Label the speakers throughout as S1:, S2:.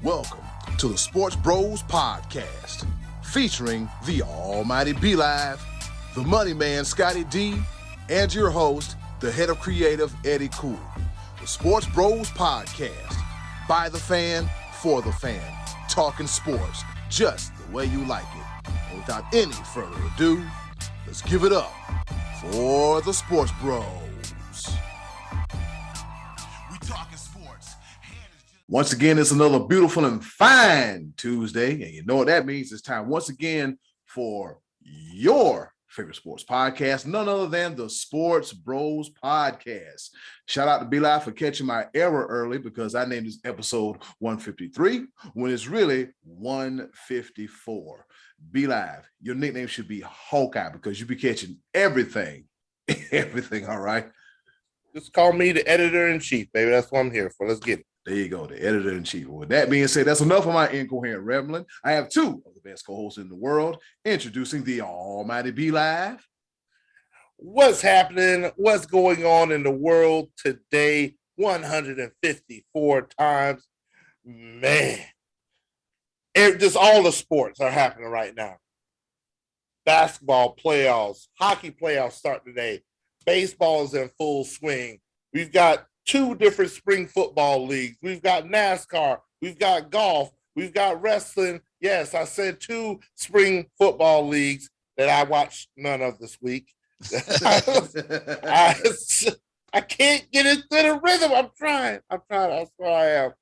S1: Welcome to the Sports Bros Podcast, featuring the almighty B-Live, the money man Scottie D, and your host, the head of creative Eddy. The Sports Bros Podcast, by the fan, for the fan, talking sports just the way you like it. And without any further ado, let's give it up for the Sports Bros. Once again, it's another beautiful and fine Tuesday, and you know what that means. It's time once again for your favorite sports podcast, none other than the Sports Bros Podcast. Shout out to B-Live for catching my error early because I named this episode 153 when it's really 154. B-Live, your nickname should be Hawkeye because you be catching everything, all right?
S2: Just call me the editor-in-chief, baby. That's what I'm here for. Let's get it.
S1: There you go, the editor-in-chief. With that being said, that's enough of my incoherent rambling. I have two of the best co-hosts in the world, introducing the almighty B-Live.
S2: What's happening? What's going on in the world today? 154 times. Man. Just all the sports are happening right now. Basketball playoffs, hockey playoffs start today. Baseball is in full swing. We've got 2 different spring football leagues. We've got NASCAR. We've got golf. We've got wrestling. Yes, I said 2 spring football leagues that I watched none of this week. I can't get into the rhythm. I'm trying. That's where I am.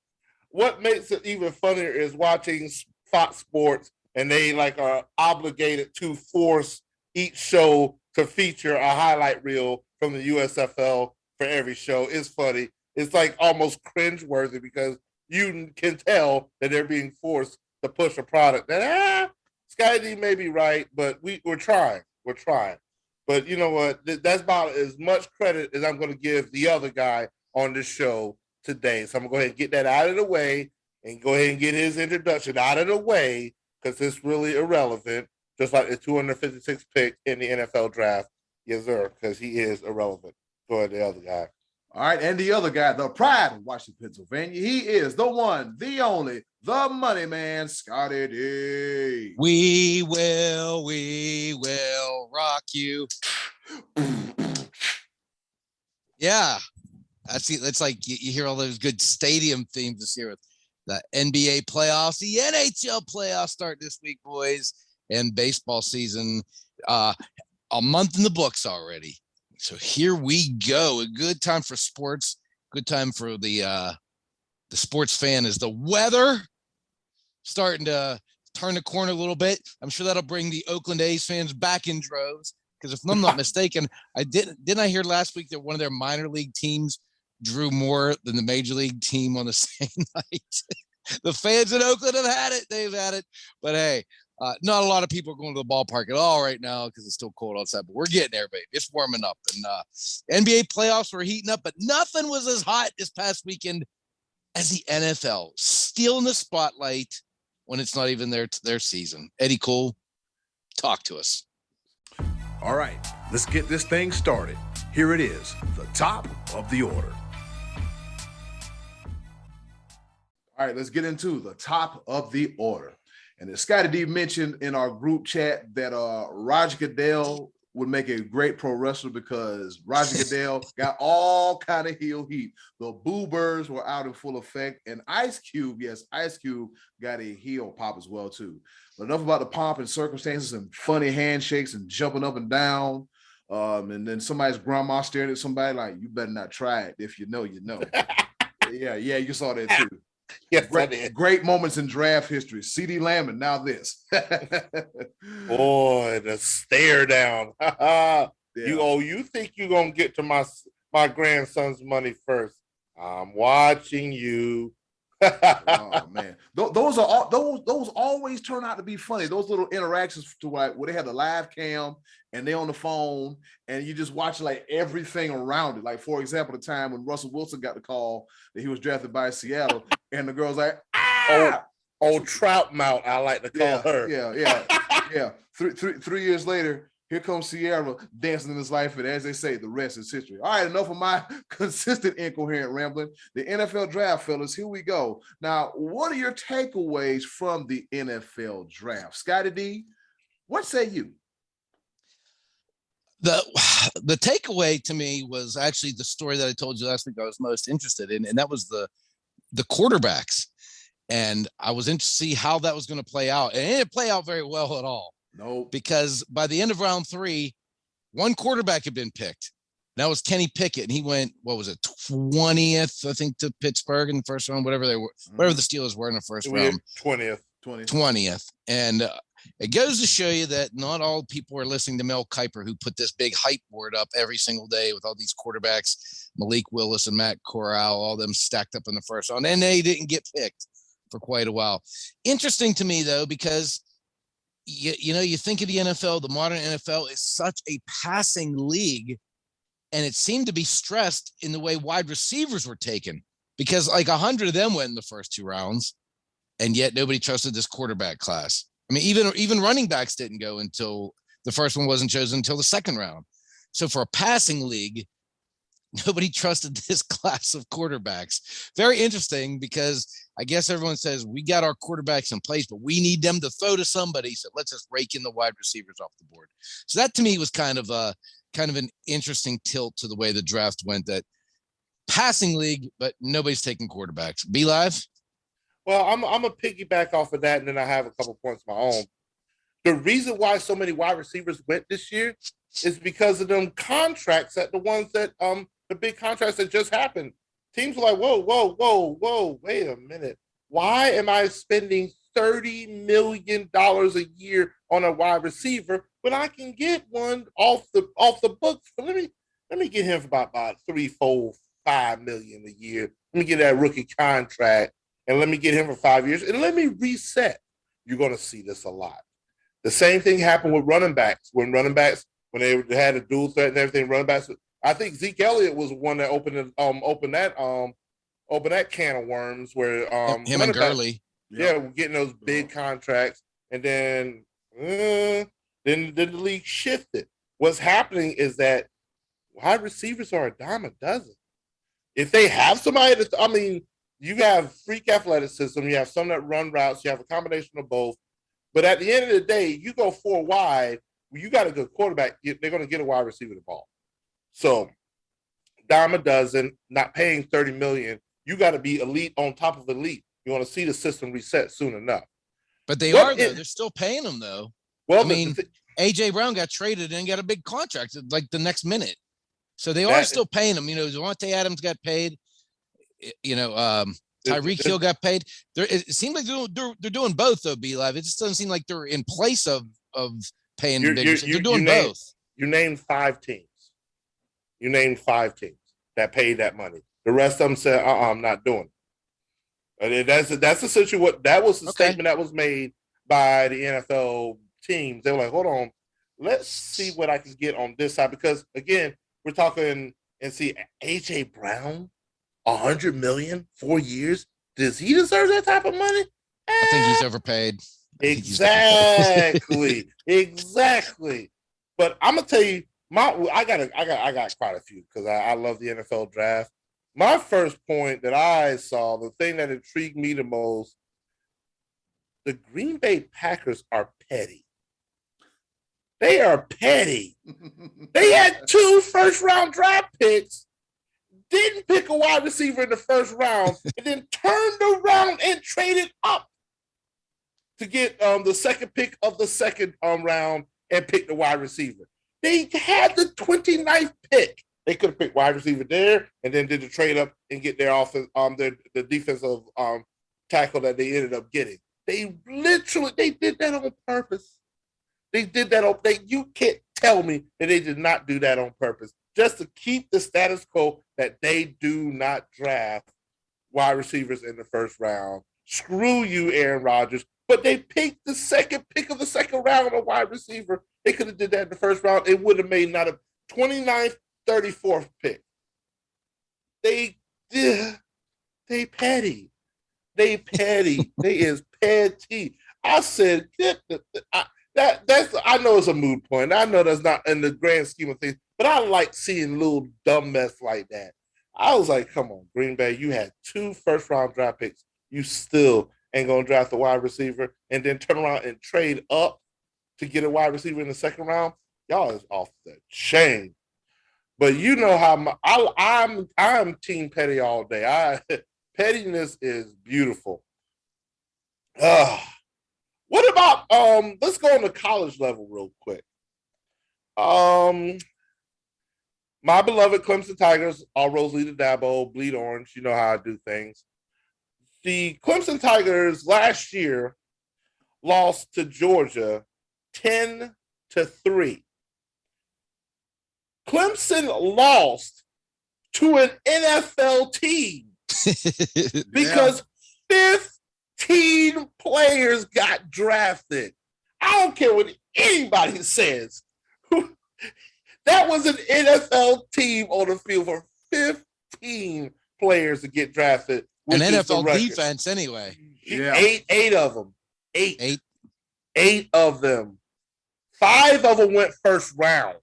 S2: What makes it even funnier is watching Fox Sports, and they are obligated to force each show to feature a highlight reel from the USFL for every show. It's funny. It's almost cringeworthy because you can tell that they're being forced to push a product that Scottie D may be right, but we're trying. But you know what? That's about as much credit as I'm going to give the other guy on this show today. So I'm going to go ahead and get that out of the way and go ahead and get his introduction out of the way because it's really irrelevant, just like the 256th pick in the NFL draft. Yes, sir, because he is irrelevant. Go ahead, the other guy.
S1: All right, and the other guy, the pride of Washington, Pennsylvania. He is the one, the only, the money man, Scottie D.
S3: We will rock you. Yeah, I see. It's like you hear all those good stadium themes this year with the NBA playoffs, the NHL playoffs start this week, boys, and baseball season a month in the books already. So here we go. A good time for sports. Good time for the sports fan is the weather starting to turn the corner a little bit. I'm sure that'll bring the Oakland A's fans back in droves. Because if I'm not mistaken, didn't I hear last week that one of their minor league teams drew more than the major league team on the same night? The fans in Oakland have had it. They've had it. But hey, not a lot of people are going to the ballpark at all right now because it's still cold outside, but we're getting there, baby. It's warming up. And NBA playoffs were heating up, but nothing was as hot this past weekend as the NFL. Still in the spotlight when it's not even their season. Eddy Cole, talk to us.
S1: All right, let's get this thing started. Here it is, the top of the order. All right, let's get into the top of the order. And as Scottie D mentioned in our group chat that Roger Goodell would make a great pro wrestler because Roger Goodell got all kind of heel heat. The Boo Birds were out in full effect. And Ice Cube got a heel pop as well, too. But enough about the pomp and circumstances and funny handshakes and jumping up and down. And then somebody's grandma stared at somebody like, you better not try it. If you know, you know. Yeah, you saw that, too.
S2: Yes,
S1: great moments in draft history. C.D. Lamb and now this.
S2: Boy, the stare down. Yeah. You think you're gonna get to my grandson's money first? I'm watching you.
S1: Oh man, those always turn out to be funny. Those little interactions to where they have the live cam and they on the phone and you just watch everything around it. Like for example, the time when Russell Wilson got the call that he was drafted by Seattle, and the girl's like,
S2: old trout mouth, I like to call her.
S1: Yeah. 3 years later, Here comes Sierra dancing in his life, and as they say, the rest is history. All right, enough of my consistent incoherent rambling. The NFL draft, fellas, here we go. Now, what are your takeaways from the NFL draft? Scottie D, what say you?
S3: The takeaway to me was actually the story that I told you last week I was most interested in, and that was the quarterbacks. And I was interested to see how that was going to play out. And it didn't play out very well at all.
S1: No,
S3: because by the end of round 3, one quarterback had been picked. That was Kenny Pickett, and he went, what was it, 20th, I think, to Pittsburgh in the first round, whatever they were, whatever the Steelers were in the first round. 20th. And it goes to show you that not all people are listening to Mel Kiper, who put this big hype board up every single day with all these quarterbacks, Malik Willis and Matt Corral, all them stacked up in the first round, and they didn't get picked for quite a while. Interesting to me, though, because you think of the NFL, the modern NFL is such a passing league, and it seemed to be stressed in the way wide receivers were taken, because like 100 of them went in the first 2 rounds, and yet nobody trusted this quarterback class. I mean, even running backs didn't go until the first one wasn't chosen until the second round. So for a passing league, nobody trusted this class of quarterbacks. Very interesting, because I guess everyone says we got our quarterbacks in place, but we need them to throw to somebody. So let's just rake in the wide receivers off the board. So that to me was kind of an interesting tilt to the way the draft went, that passing league, but nobody's taking quarterbacks. Be live.
S2: Well, I'm a piggyback off of that, and then I have a couple points of my own. The reason why so many wide receivers went this year is because of them contracts, that the ones that the big contracts that just happened. Teams were like, whoa, wait a minute. Why am I spending $30 million a year on a wide receiver when I can get one off the books? Let me get him for about $3, $4, $5 million a year. Let me get that rookie contract, and let me get him for 5 years, and let me reset. You're going to see this a lot. The same thing happened with running backs. When they had a dual threat and everything, running backs. I think Zeke Elliott was one that opened that can of worms, where
S3: him and Gurley,
S2: getting those big contracts, and then the league shifted. What's happening is that wide receivers are a dime a dozen. If they have somebody you have freak athleticism, you have some that run routes, you have a combination of both. But at the end of the day, you go 4 wide, you got a good quarterback, they're going to get a wide receiver the ball. So, dime a dozen, not paying $30 million, you got to be elite on top of elite. You want to see the system reset soon enough.
S3: But they're still paying them, though.
S2: Well,
S3: A.J. Brown got traded and got a big contract like the next minute. So they are still paying him. Devontae Adams got paid. Tyreek Hill got paid. It seems like they're doing both, though, B-Live. It just doesn't seem like they're in place of paying the big. They're doing both.
S2: You named 5 teams. You named 5 teams that paid that money. The rest of them said, I'm not doing it. And that's essentially that was the statement that was made by the NFL teams. They were like, hold on, let's see what I can get on this side. Because, again, we're talking, and see, A.J. Brown, $100 million, 4 years. Does he deserve that type of money?
S3: I think he's overpaid.
S2: Exactly. Exactly. But I'm gonna tell you, I got quite a few, because I love the NFL draft. My first point that I saw, the thing that intrigued me the most, the Green Bay Packers are petty. They are petty. They had 2 first-round draft picks, didn't pick a wide receiver in the first round, and then turned around and traded up to get the second pick of the second round and pick the wide receiver. They had the 29th pick. They could have picked wide receiver there and then did the trade up and get their offense, the defensive tackle that they ended up getting. They did that on purpose. They did that you can't tell me that they did not do that on purpose, just to keep the status quo that they do not draft wide receivers in the first round. Screw you, Aaron Rodgers. But they picked the second pick of the second round on wide receiver. They could have did that in the first round. It would have made not a 29th, 34th pick. They petty. They petty. They is petty. I said, that's I know it's a moot point. I know that's not in the grand scheme of things, but I like seeing little dumb mess like that. I was like, come on, Green Bay, you had 2 first-round draft picks. You still ain't gonna draft a wide receiver and then turn around and trade up to get a wide receiver in the second round. Y'all is off the chain. But you know how I'm Team Petty all day. Pettiness is beautiful. What about let's go on the college level real quick. My beloved Clemson Tigers, all roads lead to Dabo, bleed orange. You know how I do things. The Clemson Tigers last year lost to Georgia 10-3. Clemson lost to an NFL team because 15 players got drafted. I don't care what anybody says. That was an NFL team on the field for 15 players to get drafted.
S3: An NFL defense, anyway.
S2: Yeah. Eight of them. Eight of them. 5 of them went first round.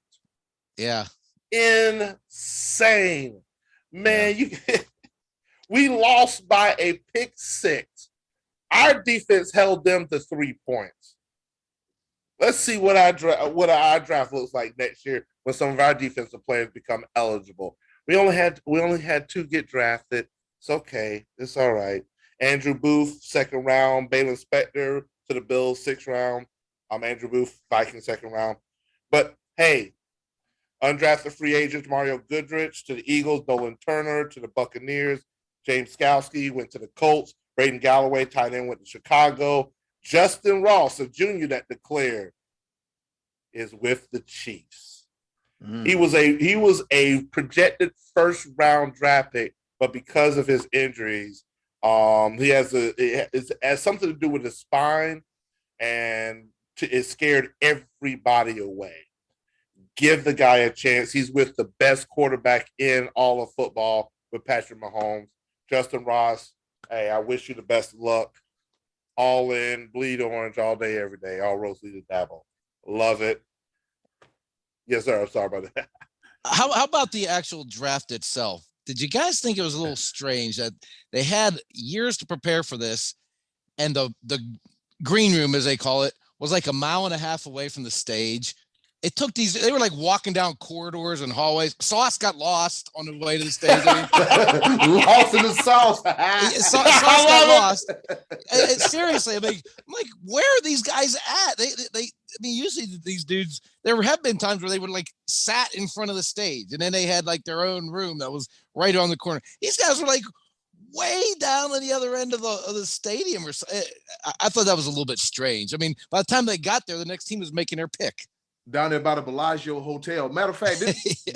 S3: Yeah.
S2: Insane. Man, we lost by a pick 6. Our defense held them to 3 points. Let's see what our draft looks like next year when some of our defensive players become eligible. We only had 2 get drafted. It's okay. It's all right. Andrew Booth, 2nd round. Balin Spector to the Bills, 6th round. Andrew Booth, Vikings, 2nd round. But hey, undrafted free agents, Mario Goodrich to the Eagles, Nolan Turner to the Buccaneers, James Skalski went to the Colts, Braden Galloway, tight end, went to Chicago. Justin Ross, a junior that declared, is with the Chiefs. He was a projected 1st round draft pick, but because of his injuries, it has something to do with his spine, and it scared everybody away. Give the guy a chance. He's with the best quarterback in all of football with Patrick Mahomes. Justin Ross, hey, I wish you the best of luck. All in, bleed orange all day, every day. All roads lead to Dabo. Love it. Yes, sir. I'm sorry about that.
S3: How about the actual draft itself? Did you guys think it was a little strange that they had years to prepare for this, and the green room, as they call it, was like 1.5 miles away from the stage? It took they were like walking down corridors and hallways. Sauce got lost on the way to the stage.
S2: Lost in the sauce.
S3: Sauce got lost. Seriously, I'm like, where are these guys at? I mean, usually these dudes, there have been times where they would like sat in front of the stage, and then they had like their own room that was right on the corner. These guys were like way down on the other end of the stadium. I thought that was a little bit strange. I mean, by the time they got there, the next team was making their pick.
S1: Down there by the Bellagio Hotel. Matter of fact,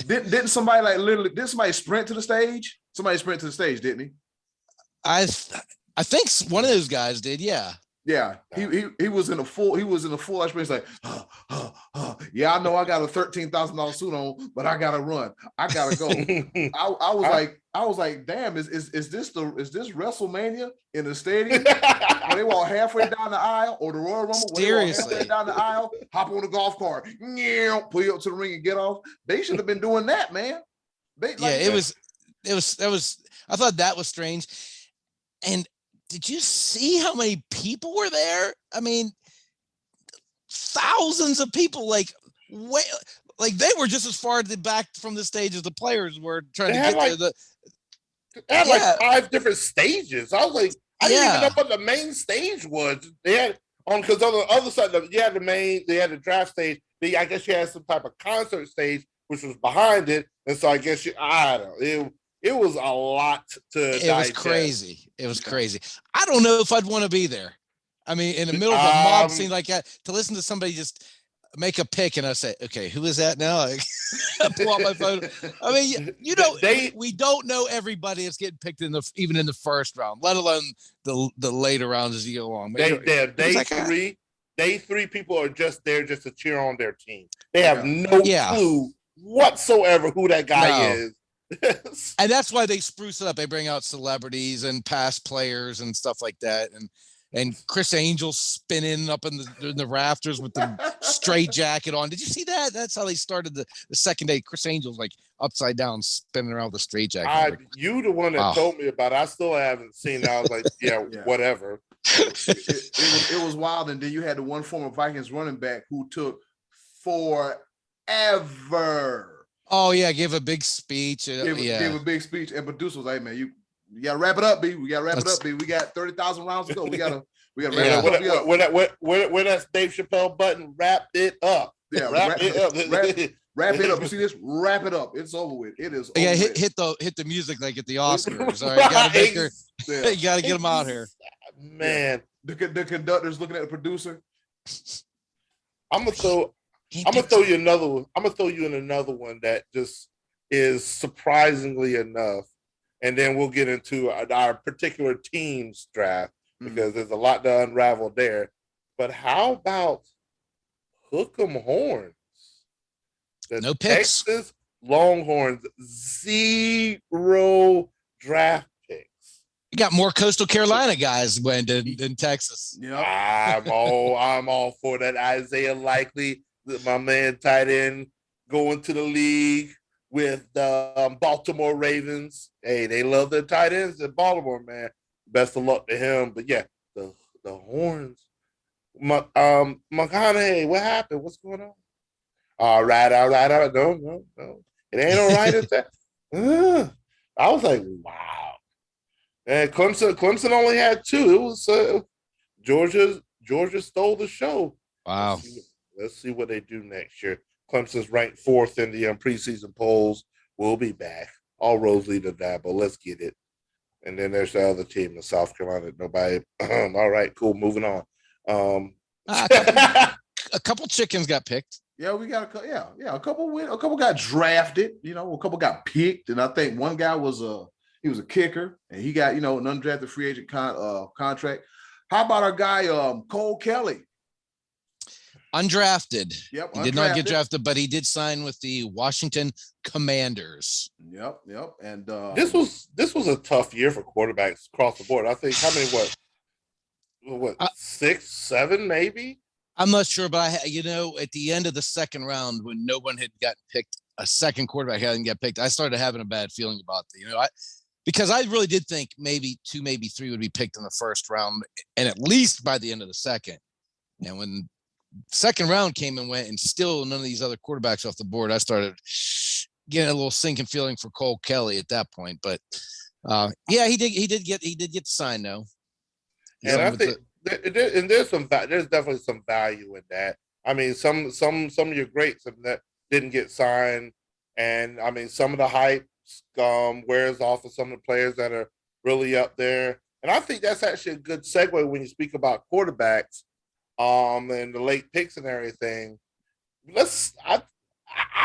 S1: didn't somebody didn't somebody sprint to the stage? Somebody sprint to the stage, didn't he?
S3: I think one of those guys did, yeah.
S1: Yeah, he was in a full sprint. He's like, yeah, I know I got a $13,000 suit on, but I gotta run. I gotta go. I was like, damn, is this WrestleMania in the stadium? When they walk halfway down the aisle, or the Royal Rumble, when they walk halfway down the aisle, hop on the golf cart, pull you up to the ring and get off. They should have been doing that, man.
S3: It was. I thought that was strange. And did you see how many people were there? I mean, thousands of people, like they were just as far back from the stage as the players were trying to get to
S2: They had like 5 different stages. I was like, I didn't even know what the main stage was. They had because on the other side, they had the draft stage. I guess you had some type of concert stage, which was behind it. And so I guess I don't know. It was a lot to digest.
S3: It was crazy. It was crazy. I don't know if I'd want to be there. I mean, in the middle of a mob scene like that, to listen to somebody just make a pick and I say, okay, who is that now? I pull out my phone. I mean, we don't know everybody that's getting picked even in the first round, let alone the later rounds as you go along. Day
S2: 3 people are just there just to cheer on their team. They have no clue whatsoever who that guy is.
S3: And that's why they spruce it up. They bring out celebrities and past players and stuff like that. And and Chris Angel spinning up in the rafters with the straight jacket on. Did you see that? That's how they started the second day. Chris Angel's like upside down spinning around with the straight jacket.
S2: You the one that told me about it. I still haven't seen it. I was like, yeah. Whatever.
S1: It was wild. And then you had the one former Vikings running back who took forever.
S3: Oh yeah, gave a big speech.
S1: Gave a big speech, and producer was like, "Man, you gotta wrap it up, B. We gotta wrap it up, B. We got 30,000 rounds to go. We gotta wrap it up.
S2: When that Dave Chappelle button, wrap it up.
S1: Yeah, wrap it up. Wrap it up. You see this? Wrap it up. It's over with. It is.
S3: Yeah, hit the music like at the Oscars. All right, you gotta make her. Yeah. You gotta get them out here.
S2: Man,
S1: the conductor's looking at the producer.
S2: I'm gonna throw you another one. I'm gonna throw you in another one that just is surprisingly enough, and then we'll get into our particular team's draft because there's a lot to unravel there. But how about Hook'em Horns?
S3: No picks.
S2: Texas Longhorns, 0 draft picks.
S3: You got more Coastal Carolina guys than Texas.
S1: Yeah,
S2: I'm all for that. Isaiah Likely, my man, tight end, going to the league with the Baltimore Ravens. Hey, they love their tight ends in Baltimore, man. Best of luck to him. But yeah, the Horns. McConaughey, what happened? What's going on? All right. No. It ain't all right at that. I was like, wow. And Clemson only had 2. It was Georgia stole the show.
S3: Wow.
S2: Let's see what they do next year. Clemson's ranked 4th in the preseason polls. We'll be back. All roads lead to Dabo. Let's get it. And then there's the other team in South Carolina. Nobody. All right, cool. Moving on.
S3: A couple chickens got picked.
S1: Yeah, we got a couple got drafted. A couple got picked, and I think one guy was a kicker, and he got an undrafted free agent contract. How about our guy Cole Kelly?
S3: Undrafted.
S1: Yep.
S3: He did not get drafted, but he did sign with the Washington Commanders.
S1: Yep. And
S2: this was a tough year for quarterbacks across the board. I think how many 6, 7 maybe?
S3: I'm not sure, but at the end of the second round, when no one had gotten picked, a second quarterback hadn't got picked, I started having a bad feeling about it. Because I really did think maybe 2, maybe 3 would be picked in the first round, and at least by the end of the second. And when second round came and went, and still none of these other quarterbacks off the board, I started getting a little sinking feeling for Cole Kelly at that point. But he did get the sign though.
S2: And I think there's definitely some value in that. I mean, some of your greats that didn't get signed, and I mean some of the hype wears off of some of the players that are really up there. And I think that's actually a good segue when you speak about quarterbacks, and the late picks and everything. I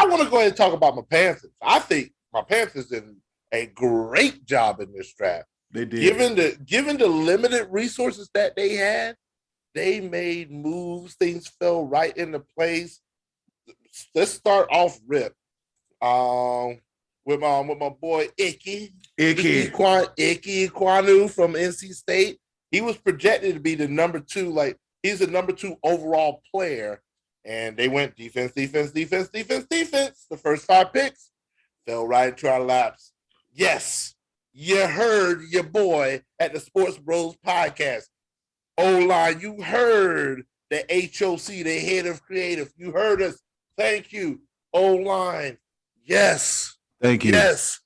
S2: want to go ahead and talk about my Panthers. I think my Panthers did a great job in this draft.
S1: They did.
S2: Given the limited resources that they had, they made moves. Things fell right into place. Let's start off rip. With my boy Icky Kwanu from NC State. He was projected to be the number 2, he's the number 2 overall player. And they went defense. The first 5 picks fell right into our laps. Yes, you heard your boy at the Sports Bros podcast. O-line, you heard the HOC, the head of creative. You heard us. Thank you. O-line. Yes.
S1: Thank you.
S2: Yes.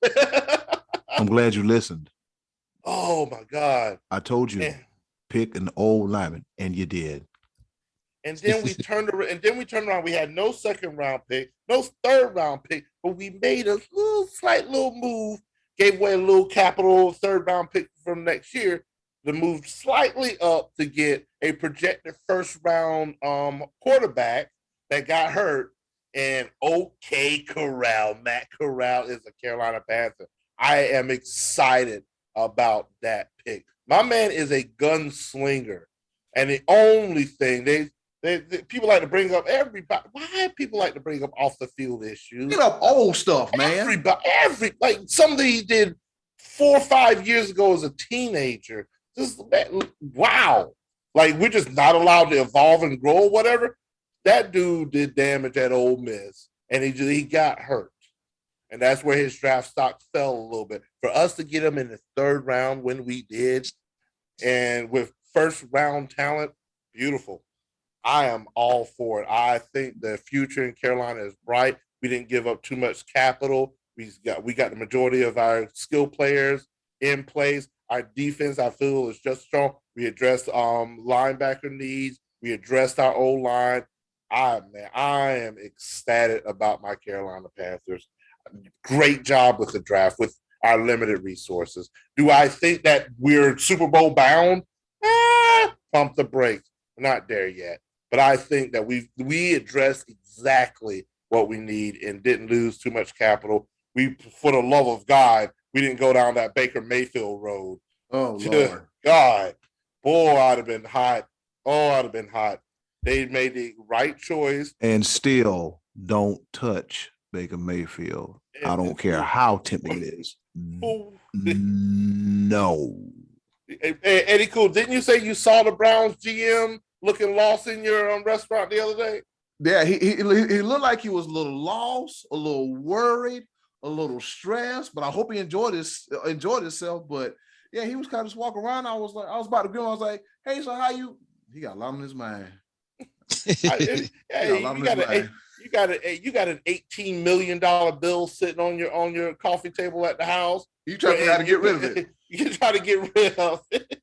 S1: I'm glad you listened.
S2: Oh my God.
S1: I told you, pick an old lineman, and you did.
S2: And then we turned around. We had no second round pick, no third round pick, but we made a slight move, gave away a little capital third round pick from next year to move slightly up to get a projected first round quarterback that got hurt. And Matt Corral is a Carolina Panther. I am excited about that pick. My man is a gunslinger. And the only thing they people like to bring up why people like to bring up off the field issues?
S1: Get up old stuff, man.
S2: Something he did 4 or 5 years ago as a teenager. Wow. Like we're just not allowed to evolve and grow or whatever. That dude did damage at Ole Miss, and he got hurt, and that's where his draft stock fell a little bit. For us to get him in the third round when we did, and with first round talent, beautiful. I am all for it. I think the future in Carolina is bright. We didn't give up too much capital. We got the majority of our skill players in place. Our defense, I feel, is just strong. We addressed linebacker needs. We addressed our O-line. I am ecstatic about my Carolina Panthers. Great job with the draft, with our limited resources. Do I think that we're Super Bowl bound? Pump the brakes. We're not there yet. But I think that we addressed exactly what we need and didn't lose too much capital. We, for the love of God, we didn't go down that Baker Mayfield road.
S1: Oh, Lord.
S2: God. Boy, I'd have been hot. Oh, I'd have been hot. They made the right choice.
S4: And still don't touch Baker Mayfield. I don't care how tempting it is. No.
S2: Eddie Cool, didn't you say you saw the Browns GM looking lost in your restaurant the other day?
S1: Yeah, he looked like he was a little lost, a little worried, a little stressed, but I hope he enjoyed himself. But yeah, he was kind of just walking around. I was about to go. I was like, "Hey, so how you?" He got a lot on his mind.
S2: You got an $18 million bill sitting on your coffee table at the house.
S1: You try to get rid of it.
S2: You try to get rid of it.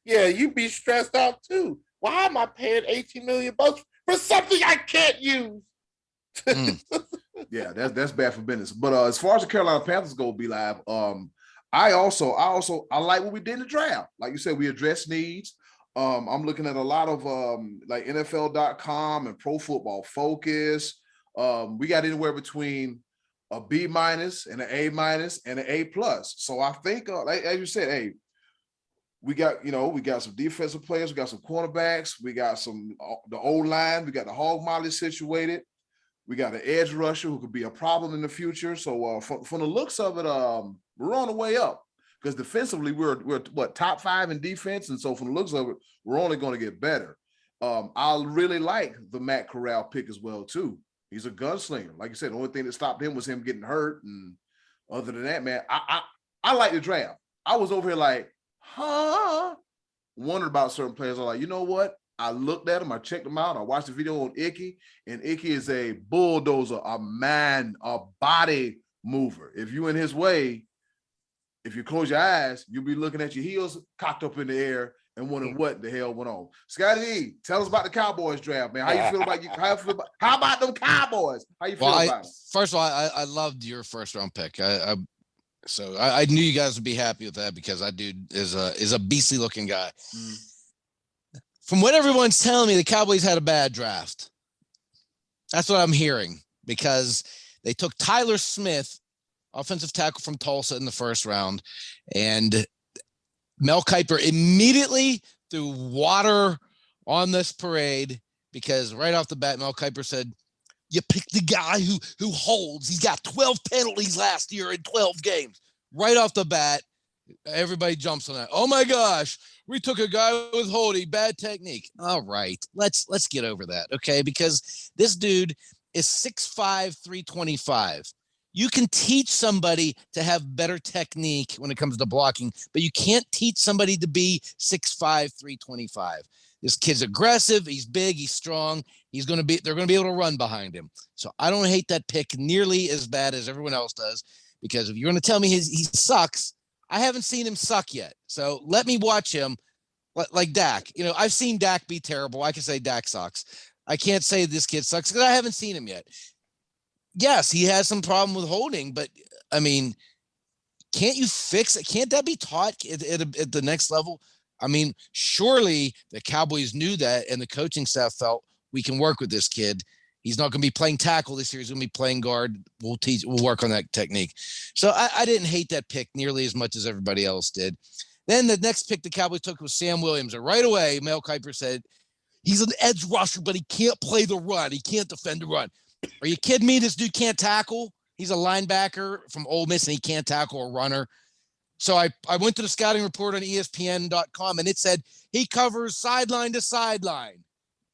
S2: Yeah, you be stressed out too. Why am I paying $18 million for something I can't use?
S1: Yeah, that's bad for business. But as far as the Carolina Panthers go, be live. I like what we did in the draft. Like you said, we addressed needs. I'm looking at a lot of like NFL.com and Pro Football Focus. We got anywhere between a B- and an A- and an A+. So I think, like as you said, hey, we got some defensive players, we got some cornerbacks, we got the O-line, we got the hog molly situated, we got an edge rusher who could be a problem in the future. So from the looks of it, we're on the way up. Because defensively, we're top 5 in defense, and so from the looks of it, we're only going to get better. I really like the Matt Corral pick as well too. He's a gunslinger. Like you said, the only thing that stopped him was him getting hurt, and other than that, man, I like the draft. I was over here like, wondering about certain players. I'm like, you know what? I looked at him, I checked him out, I watched the video on Icky, and Icky is a bulldozer, a body mover. If you in his way, if you close your eyes, you'll be looking at your heels cocked up in the air and wondering what the hell went on. Scottie D, tell us about the Cowboys draft, man. How you feel about how about them Cowboys? How you feel about it?
S3: First of all, I loved your first round pick. So I knew you guys would be happy with that because that dude is a beastly looking guy. From what everyone's telling me, the Cowboys had a bad draft. That's what I'm hearing because they took Tyler Smith, offensive tackle from Tulsa, in the first round, and Mel Kiper immediately threw water on this parade because right off the bat, Mel Kiper said, "You picked the guy who holds. He's got 12 penalties last year in 12 games." Right off the bat, everybody jumps on that. Oh my gosh, we took a guy with holding, bad technique. All right, let's get over that, okay? Because this dude is 6'5", 325. You can teach somebody to have better technique when it comes to blocking, but you can't teach somebody to be 6'5", 325. This kid's aggressive. He's big. He's strong. They're going to be able to run behind him. So I don't hate that pick nearly as bad as everyone else does, because if you're going to tell me he sucks, I haven't seen him suck yet. So let me watch him like Dak. You know, I've seen Dak be terrible. I can say Dak sucks. I can't say this kid sucks because I haven't seen him yet. Yes, he has some problem with holding, but I mean, can't you fix it? Can't that be taught at the next level? I mean, surely the Cowboys knew that, and the coaching staff felt we can work with this kid. He's not going to be playing tackle this year. He's going to be playing guard. We'll work on that technique. So I didn't hate that pick nearly as much as everybody else did. Then the next pick the Cowboys took was Sam Williams. And right away, Mel Kiper said, he's an edge rusher, but he can't play the run. He can't defend the run. Are you kidding me? This dude can't tackle. He's a linebacker from Ole Miss, and he can't tackle a runner. So I went to the scouting report on ESPN.com, and it said he covers sideline to sideline.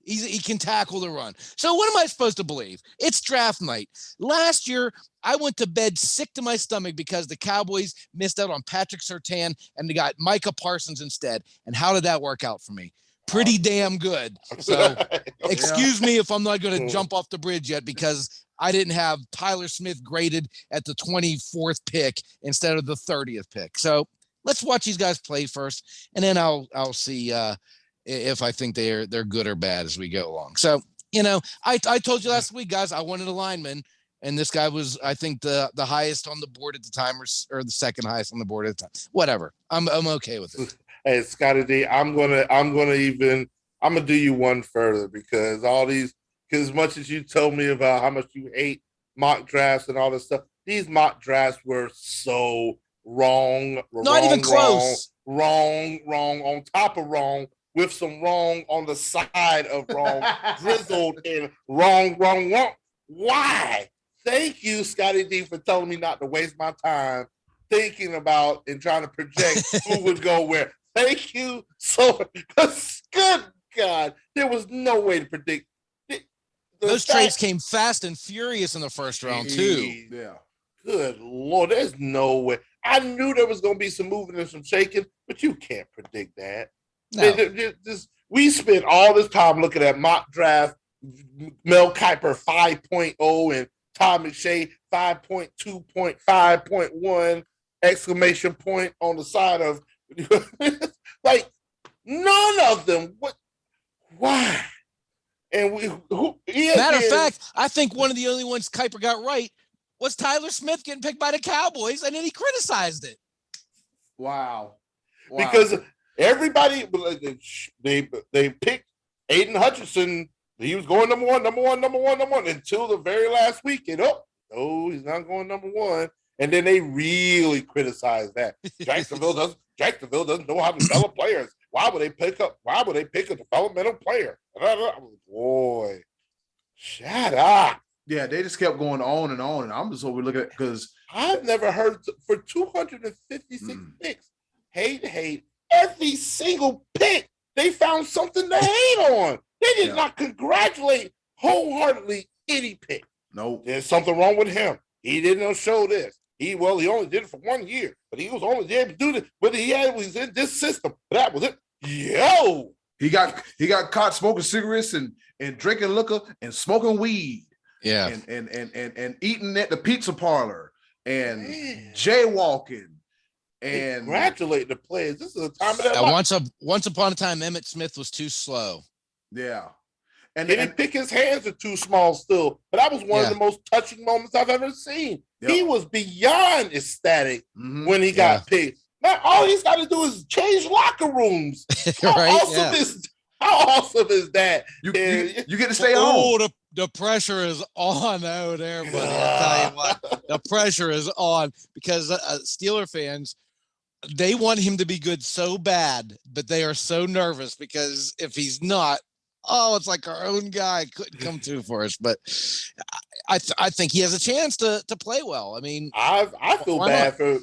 S3: He can tackle the run. So what am I supposed to believe? It's draft night. Last year, I went to bed sick to my stomach because the Cowboys missed out on Patrick Surtain and they got Micah Parsons instead. And how did that work out for me? Pretty damn good. So excuse me if I'm not going to jump off the bridge yet because I didn't have Tyler Smith graded at the 24th pick instead of the 30th pick. So let's watch these guys play first, and then I'll see if I think they're good or bad as we go along. So, I told you last week, guys, I wanted a lineman, and this guy was, I think, the highest on the board at the time, or the second highest on the board at the time. Whatever. I'm okay with it.
S2: Hey, Scottie D, I'm gonna do you one further because as much as you told me about how much you hate mock drafts and all this stuff, these mock drafts were so wrong.
S3: Not even close.
S2: Wrong, on top of wrong, with some wrong on the side of wrong, drizzled in wrong. Why? Thank you, Scottie D, for telling me not to waste my time thinking about and trying to project who would go where. Thank you so much. Good God, there was no way to predict.
S3: Those trades came fast and furious in the first round, too.
S1: Yeah.
S2: Good Lord, there's no way. I knew there was going to be some moving and some shaking, but you can't predict that. No. We spent all this time looking at mock draft, Mel Kiper 5.0 and Todd McShay 5.2.5.1 exclamation point on the side of like none of them. What? Why? And
S3: matter of fact, I think one of the only ones Kiper got right was Tyler Smith getting picked by the Cowboys, and then he criticized it.
S1: Wow.
S2: Because everybody they picked Aiden Hutchinson. He was going number one until the very last week. And he's not going number one. And then they really criticized that. Jacksonville doesn't know how to develop players. Why would they pick a developmental player? Boy, shut up.
S1: Yeah, they just kept going on, and I'm just overlooking it because
S2: I've never heard for 256 picks. Hate every single pick. They found something to hate on. They did not congratulate wholeheartedly any pick.
S1: No,
S2: there's something wrong with him. He didn't show this. He only did it for 1 year, but he was only able to do this. But he was in this system. That was it. Yo,
S1: he got caught smoking cigarettes and drinking liquor and smoking weed.
S3: Yeah,
S1: and eating at the pizza parlor and jaywalking and
S2: congratulate the players. This is the time of their life.
S3: Once upon a time, Emmitt Smith was too slow.
S1: Yeah.
S2: And pick his hands are too small still. But that was one of the most touching moments I've ever seen. Yep. He was beyond ecstatic when he got picked. Now all he's got to do is change locker rooms. How awesome is that?
S1: You get to stay home.
S3: The pressure is on out there, buddy. I'll tell you what, the pressure is on because Steeler fans, they want him to be good so bad, but they are so nervous because if he's not, it's like our own guy couldn't come through for us. But I think he has a chance to play well. I mean,
S2: I feel bad for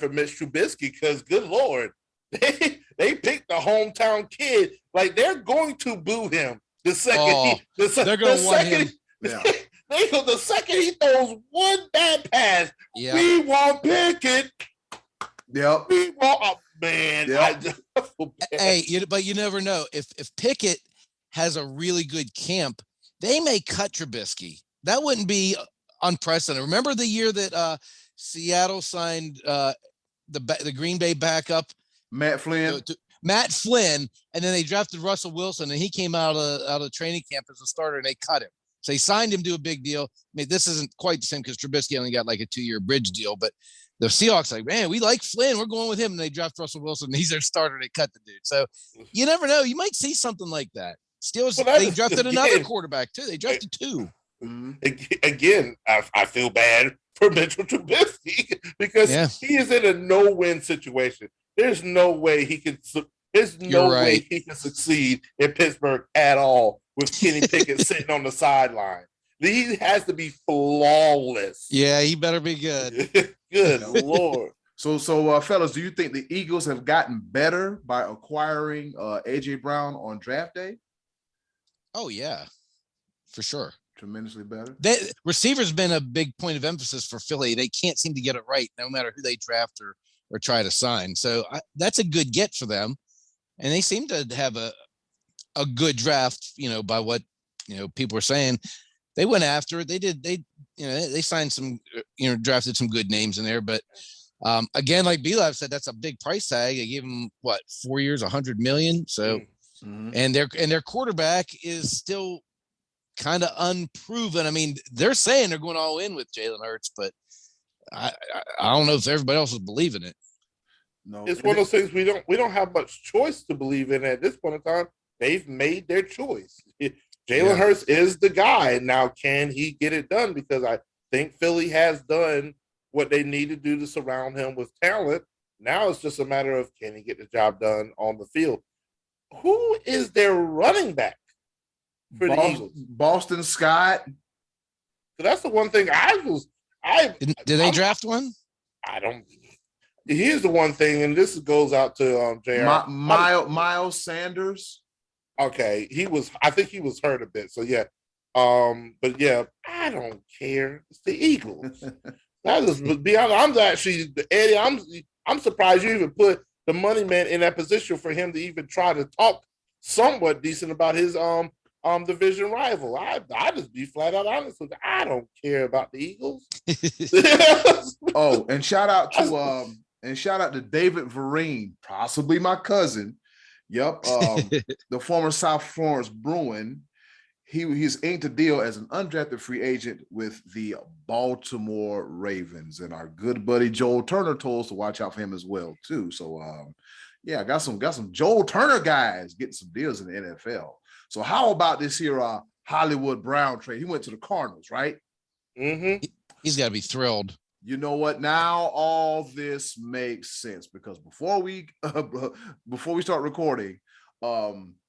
S2: Mitch Trubisky because good Lord, they picked the hometown kid. Like they're going to boo him the second they're going to want him. The second he throws one bad pass, we won't pick it.
S1: Yep.
S2: We won't. Man,
S1: yep.
S3: But you never know if Pickett has a really good camp, they may cut Trubisky. That wouldn't be unprecedented. Remember the year that Seattle signed the Green Bay backup,
S1: Matt Flynn,
S3: and then they drafted Russell Wilson, and he came out of training camp as a starter, and they cut him. So they signed him to a big deal. I mean, this isn't quite the same because Trubisky only got like a 2-year bridge deal, but the Seahawks like, man, we like Flynn. We're going with him. And they draft Russell Wilson. And he's their starter. They cut the dude. So you never know. You might see something like that. Steelers, they drafted another quarterback too. They drafted 2.
S2: Again, I feel bad for Mitchell Trubisky because he is in a no-win situation. There's no way he can. There's no way he can succeed in Pittsburgh at all with Kenny Pickett sitting on the sideline. He has to be flawless.
S3: Yeah, he better be good.
S2: Good Lord.
S1: So, fellas, do you think the Eagles have gotten better by acquiring AJ Brown on draft day?
S3: Oh yeah, for sure.
S1: Tremendously better.
S3: Receiver's been a big point of emphasis for Philly. They can't seem to get it right, no matter who they draft or try to sign. So that's a good get for them, and they seem to have a good draft. By what people are saying, they went after it. They signed some, drafted some good names in there, but. Again, like B-Lab said, that's a big price tag. They gave him 4 years, $100 million. So, and their quarterback is still kind of unproven. I mean, they're saying they're going all in with Jalen Hurts, but I don't know if everybody else is believing it.
S2: No, it's one of those things we don't have much choice to believe in at this point in time. They've made their choice. Jalen Hurts is the guy. Now, can he get it done? Because I think Philly has done what they need to do to surround him with talent. Now it's just a matter of, can he get the job done on the field? Who is their running back for the Eagles?
S1: Boston Scott.
S2: So that's the one thing
S3: Did they draft one?
S2: I don't. Here's the one thing, and this goes out to JR.
S1: Miles Sanders.
S2: Okay, I think he was hurt a bit. So yeah. But yeah, I don't care. It's the Eagles. That is beyond. I'm actually, Eddie. I'm surprised you even put the money man in that position for him to even try to talk somewhat decent about his division rival. I just be flat out honest with you. I don't care about the Eagles.
S1: Oh, and shout out to David Vereen, possibly my cousin. Yep, the former South Florence Bruin. He's inked a deal as an undrafted free agent with the Baltimore Ravens, and our good buddy Joel Turner told us to watch out for him as well too. So, got some Joel Turner guys getting some deals in the NFL. So, how about this here Hollywood Brown trade? He went to the Cardinals, right?
S2: Mm-hmm.
S3: He's got to be thrilled.
S1: You know what? Now all this makes sense because before we start recording.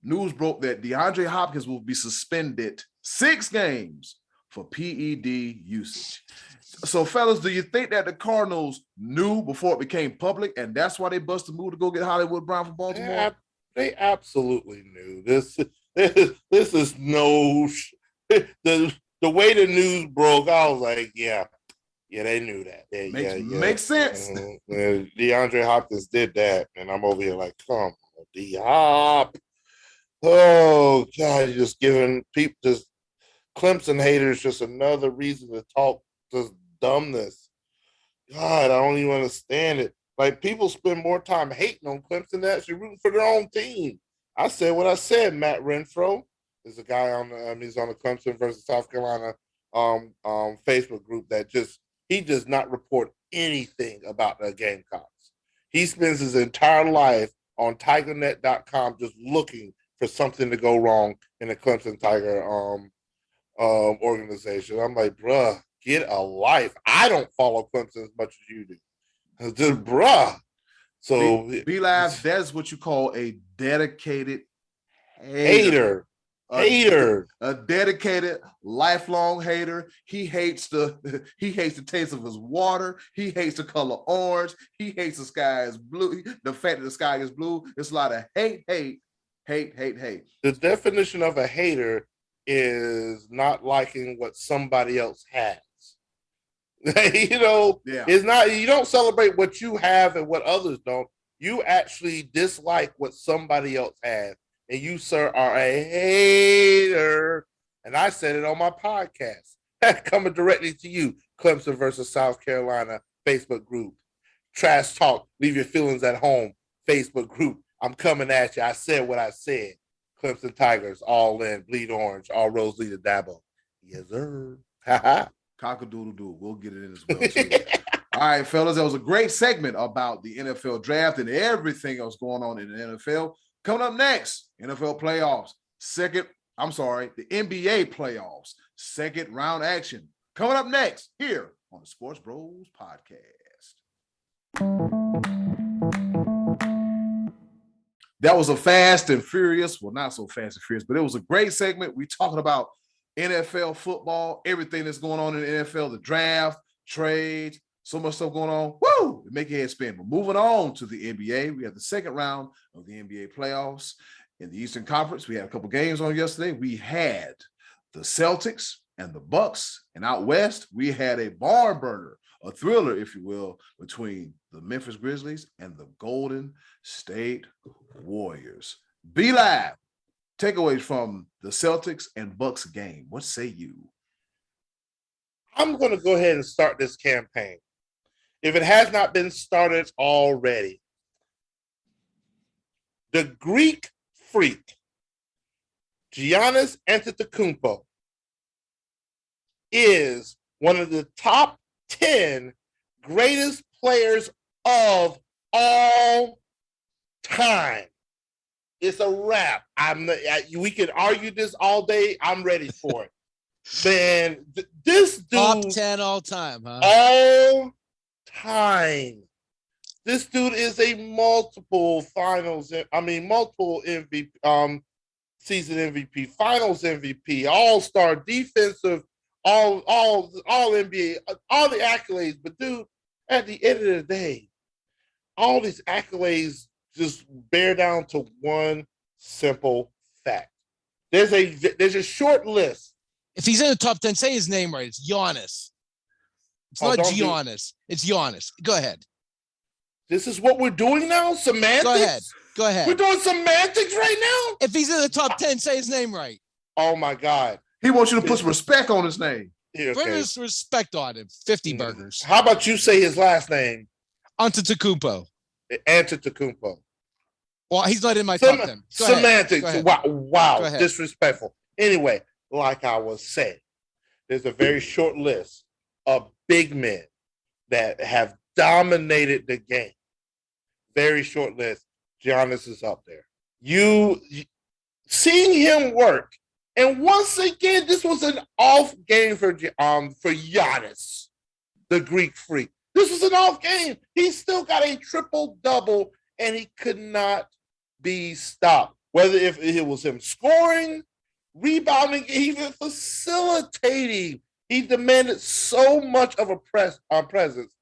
S1: News broke that DeAndre Hopkins will be suspended 6 games for PED usage. So, fellas, do you think that the Cardinals knew before it became public, and that's why they busted move to go get Hollywood Brown from Baltimore?
S2: They absolutely knew. This is no the way the news broke. I was like, yeah, they knew that.
S1: Makes sense.
S2: DeAndre Hopkins did that, and I'm over here like, come. D-Hop. Oh God, you're just giving people just Clemson haters just another reason to talk just dumbness. God, I don't even understand it. Like, people spend more time hating on Clemson than actually rooting for their own team. I said what I said. Matt Renfro is a guy on he's on the Clemson versus South Carolina Facebook group that he does not report anything about the Gamecocks. He spends his entire life on TigerNet.com, just looking for something to go wrong in the Clemson Tiger organization. I'm like, bruh, get a life. I don't follow Clemson as much as you do. Just bruh. So
S1: B-Live, that's what you call a dedicated
S2: hater.
S1: A dedicated, lifelong hater. He hates the taste of his water. He hates the color orange. He hates the sky is blue. The fact that the sky is blue. It's a lot of hate.
S2: The definition of a hater is not liking what somebody else has. It's not. You don't celebrate what you have and what others don't. You actually dislike what somebody else has. And you, sir, are a hater. And I said it on my podcast. Coming directly to you, Clemson versus South Carolina Facebook group. Trash talk, leave your feelings at home, Facebook group. I'm coming at you. I said what I said. Clemson Tigers, all in, bleed orange, all roads lead to Dabo. Yes, sir.
S1: Cock-a-doodle-doo. We'll get it in as well, too. All right, fellas, that was a great segment about the NFL draft and everything else going on in the NFL. Coming up next, NFL playoffs. The NBA playoffs. Second round action. Coming up next here on the Sports Bros Podcast. That was a fast and furious, well, not so fast and furious, but it was a great segment. We talking about NFL football, everything that's going on in the NFL, the draft, trades, So much stuff going on. Woo! It make your head spin. But moving on to the NBA, we have the second round of the NBA playoffs. In the Eastern Conference, we had a couple games on yesterday. We had the Celtics and the Bucks. And out west, we had a barn burner, a thriller, if you will, between the Memphis Grizzlies and the Golden State Warriors. Be live. Takeaways from the Celtics and Bucks game. What say you?
S2: I'm going to go ahead and start this campaign. If it has not been started already, the Greek freak, Giannis Antetokounmpo, is one of the top 10 greatest players of all time. It's a wrap. We can argue this all day. I'm ready for it. Man, this dude,
S3: top 10 all time, huh?
S2: All time. This dude is a multiple MVP, season MVP, finals MVP, all-star, defensive, all NBA, all the accolades. But dude, at the end of the day, all these accolades just bear down to one simple fact. There's a short list.
S3: If he's in the top 10, say his name right. It's Giannis. It's not Giannis. It's Giannis. Go ahead.
S2: This is what we're doing now? Semantics?
S3: Go ahead.
S2: We're doing semantics right now?
S3: If he's in the top 10, say his name right.
S2: Oh, my God.
S1: He wants you to put some respect on his name.
S2: Okay.
S3: Put his respect on him. 50 burgers.
S2: How about you say his last name?
S3: Antetokounmpo.
S2: Antetokounmpo.
S3: Well, he's not in my top 10.
S2: Semantics. Wow. Disrespectful. Anyway, like I was saying, there's a very short list of big men that have dominated the game. Very short list. Giannis is up there. You seeing him work, and once again, this was an off game for Giannis, the Greek freak. This was an off game. He still got a triple-double, and he could not be stopped. Whether if it was him scoring, rebounding, even facilitating. He demanded so much of a presence,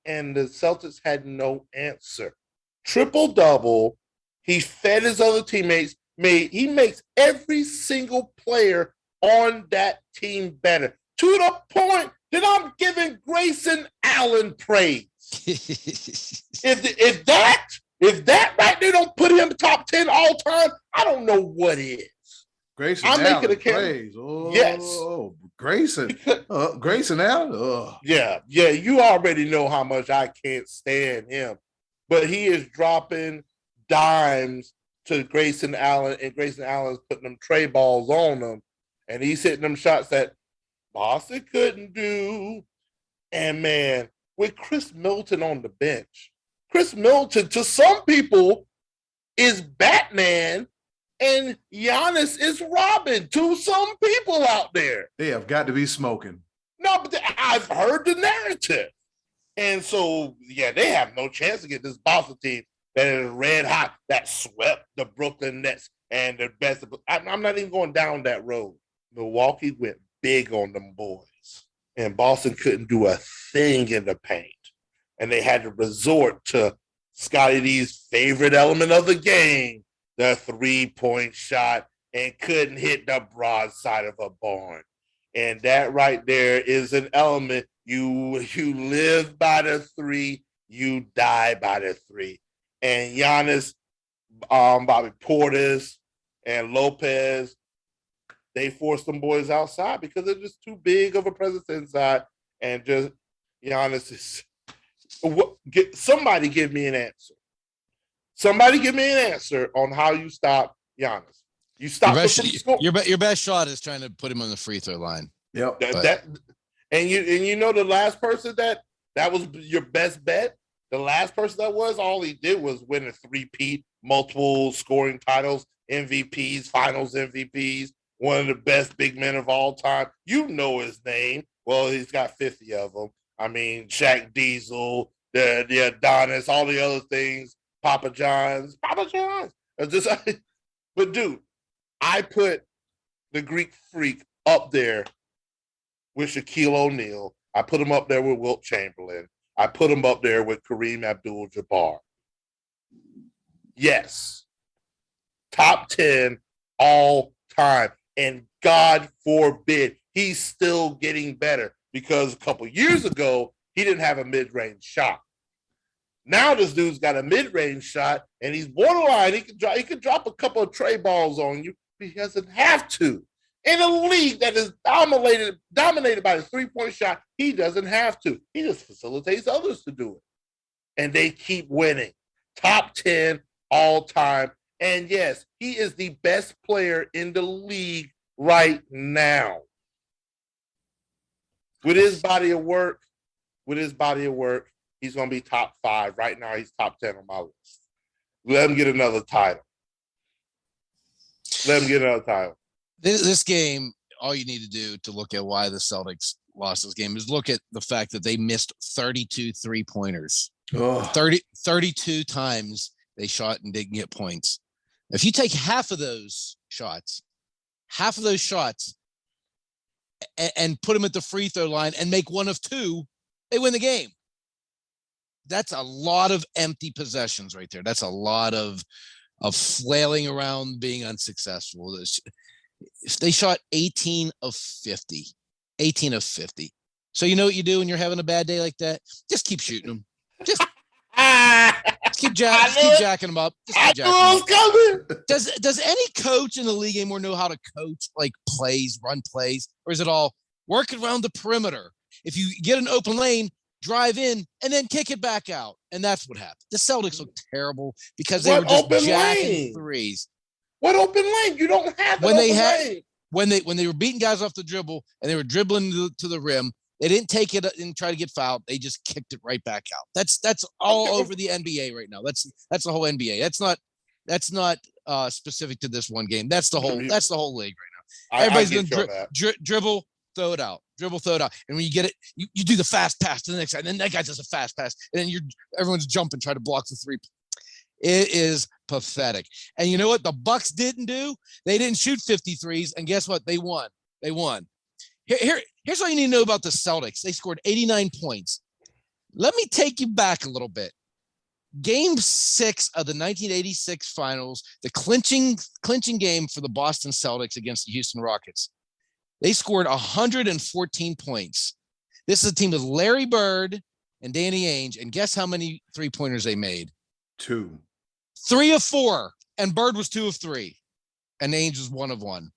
S2: and the Celtics had no answer. Triple-double. He fed his other teammates. He makes every single player on that team better, to the point that I'm giving Grayson Allen praise. if that right there don't put him top 10 all time, I don't know what is.
S1: Grayson
S2: I'm
S1: Allen,
S2: making a
S1: praise. Oh,
S2: yes.
S1: Grayson Allen. Oh.
S2: Yeah, you already know how much I can't stand him. But he is dropping dimes to Grayson Allen, and Grayson Allen's putting them tray balls on them, and he's hitting them shots that Boston couldn't do. And man, with Chris Middleton on the bench, Chris Middleton, to some people, is Batman, and Giannis is Robin to some people out there.
S1: They have got to be smoking.
S2: No, but I've heard the narrative. And so, yeah, they have no chance to get this Boston team that is red hot, that swept the Brooklyn Nets and the best. I'm not even going down that road. Milwaukee went big on them boys, and Boston couldn't do a thing in the paint. And they had to resort to Scottie D's favorite element of the game, the three-point shot, and couldn't hit the broadside of a barn. And that right there is an element. You live by the three, you die by the three. And Giannis, Bobby Portis, and Lopez, they forced them boys outside because they're just too big of a presence inside. And just Giannis is. Somebody give me an answer. Somebody give me an answer on how you stop Giannis. You stop
S3: your best shot is trying to put him on the free throw line.
S1: Yep.
S2: And you know the last person that was your best bet. The last person that was, all he did was win a three-peat, multiple scoring titles, MVPs, Finals MVPs, one of the best big men of all time. You know his name. Well, he's got 50 of them. I mean, Shaq Diesel, the Adonis, all the other things, Papa John's. But dude, I put the Greek freak up there with Shaquille O'Neal. I put him up there with Wilt Chamberlain. I put him up there with Kareem Abdul-Jabbar. Yes. Top 10 all time. And God forbid, he's still getting better because a couple years ago, he didn't have a mid-range shot. Now this dude's got a mid-range shot, and he's borderline. He can drop a couple of tray balls on you, but he doesn't have to. In a league that is dominated by the three-point shot, he doesn't have to. He just facilitates others to do it. And they keep winning. Top 10 all time. And yes, he is the best player in the league right now. With his body of work, he's going to be top 5. Right now, he's top 10 on my list. Let him get another title.
S3: This game, all you need to do to look at why the Celtics lost this game is look at the fact that they missed 32 three-pointers. 32 times they shot and didn't get points. If you take half of those shots, and put them at the free throw line and make one of 2, they win the game. That's a lot of empty possessions right there. That's a lot of flailing around, being unsuccessful. If they shot 18 of 50. So you know what you do when you're having a bad day like that? Just keep shooting them. Just keep jacking them up. Does any coach in the league anymore know how to coach like plays, run plays, or is it all work around the perimeter? If you get an open lane, drive in and then kick it back out, and that's what happened. The Celtics look terrible because they were just jacking threes.
S2: What open lane? You don't have lane.
S3: When they were beating guys off the dribble and they were dribbling to the rim, they didn't take it and try to get fouled. They just kicked it right back out. That's all over the NBA right now. That's the whole NBA. That's not specific to this one game. That's the whole league right now. Everybody's gonna dribble, throw it out. Dribble, throw it out. And when you get it, you do the fast pass to the next guy. And then that guy does a fast pass. And then everyone's jumping, trying to block the three. It is pathetic. And you know what the Bucks didn't do? They didn't shoot 53s. And guess what? They won. Here's what you need to know about the Celtics. They scored 89 points. Let me take you back a little bit. Game 6 of the 1986 finals, the clinching game for the Boston Celtics against the Houston Rockets. They scored 114 points. This is a team with Larry Bird and Danny Ainge. And guess how many three-pointers they made?
S1: 2.
S3: 3 of 4. And Bird was 2 of 3. And Ainge was 1 of 1.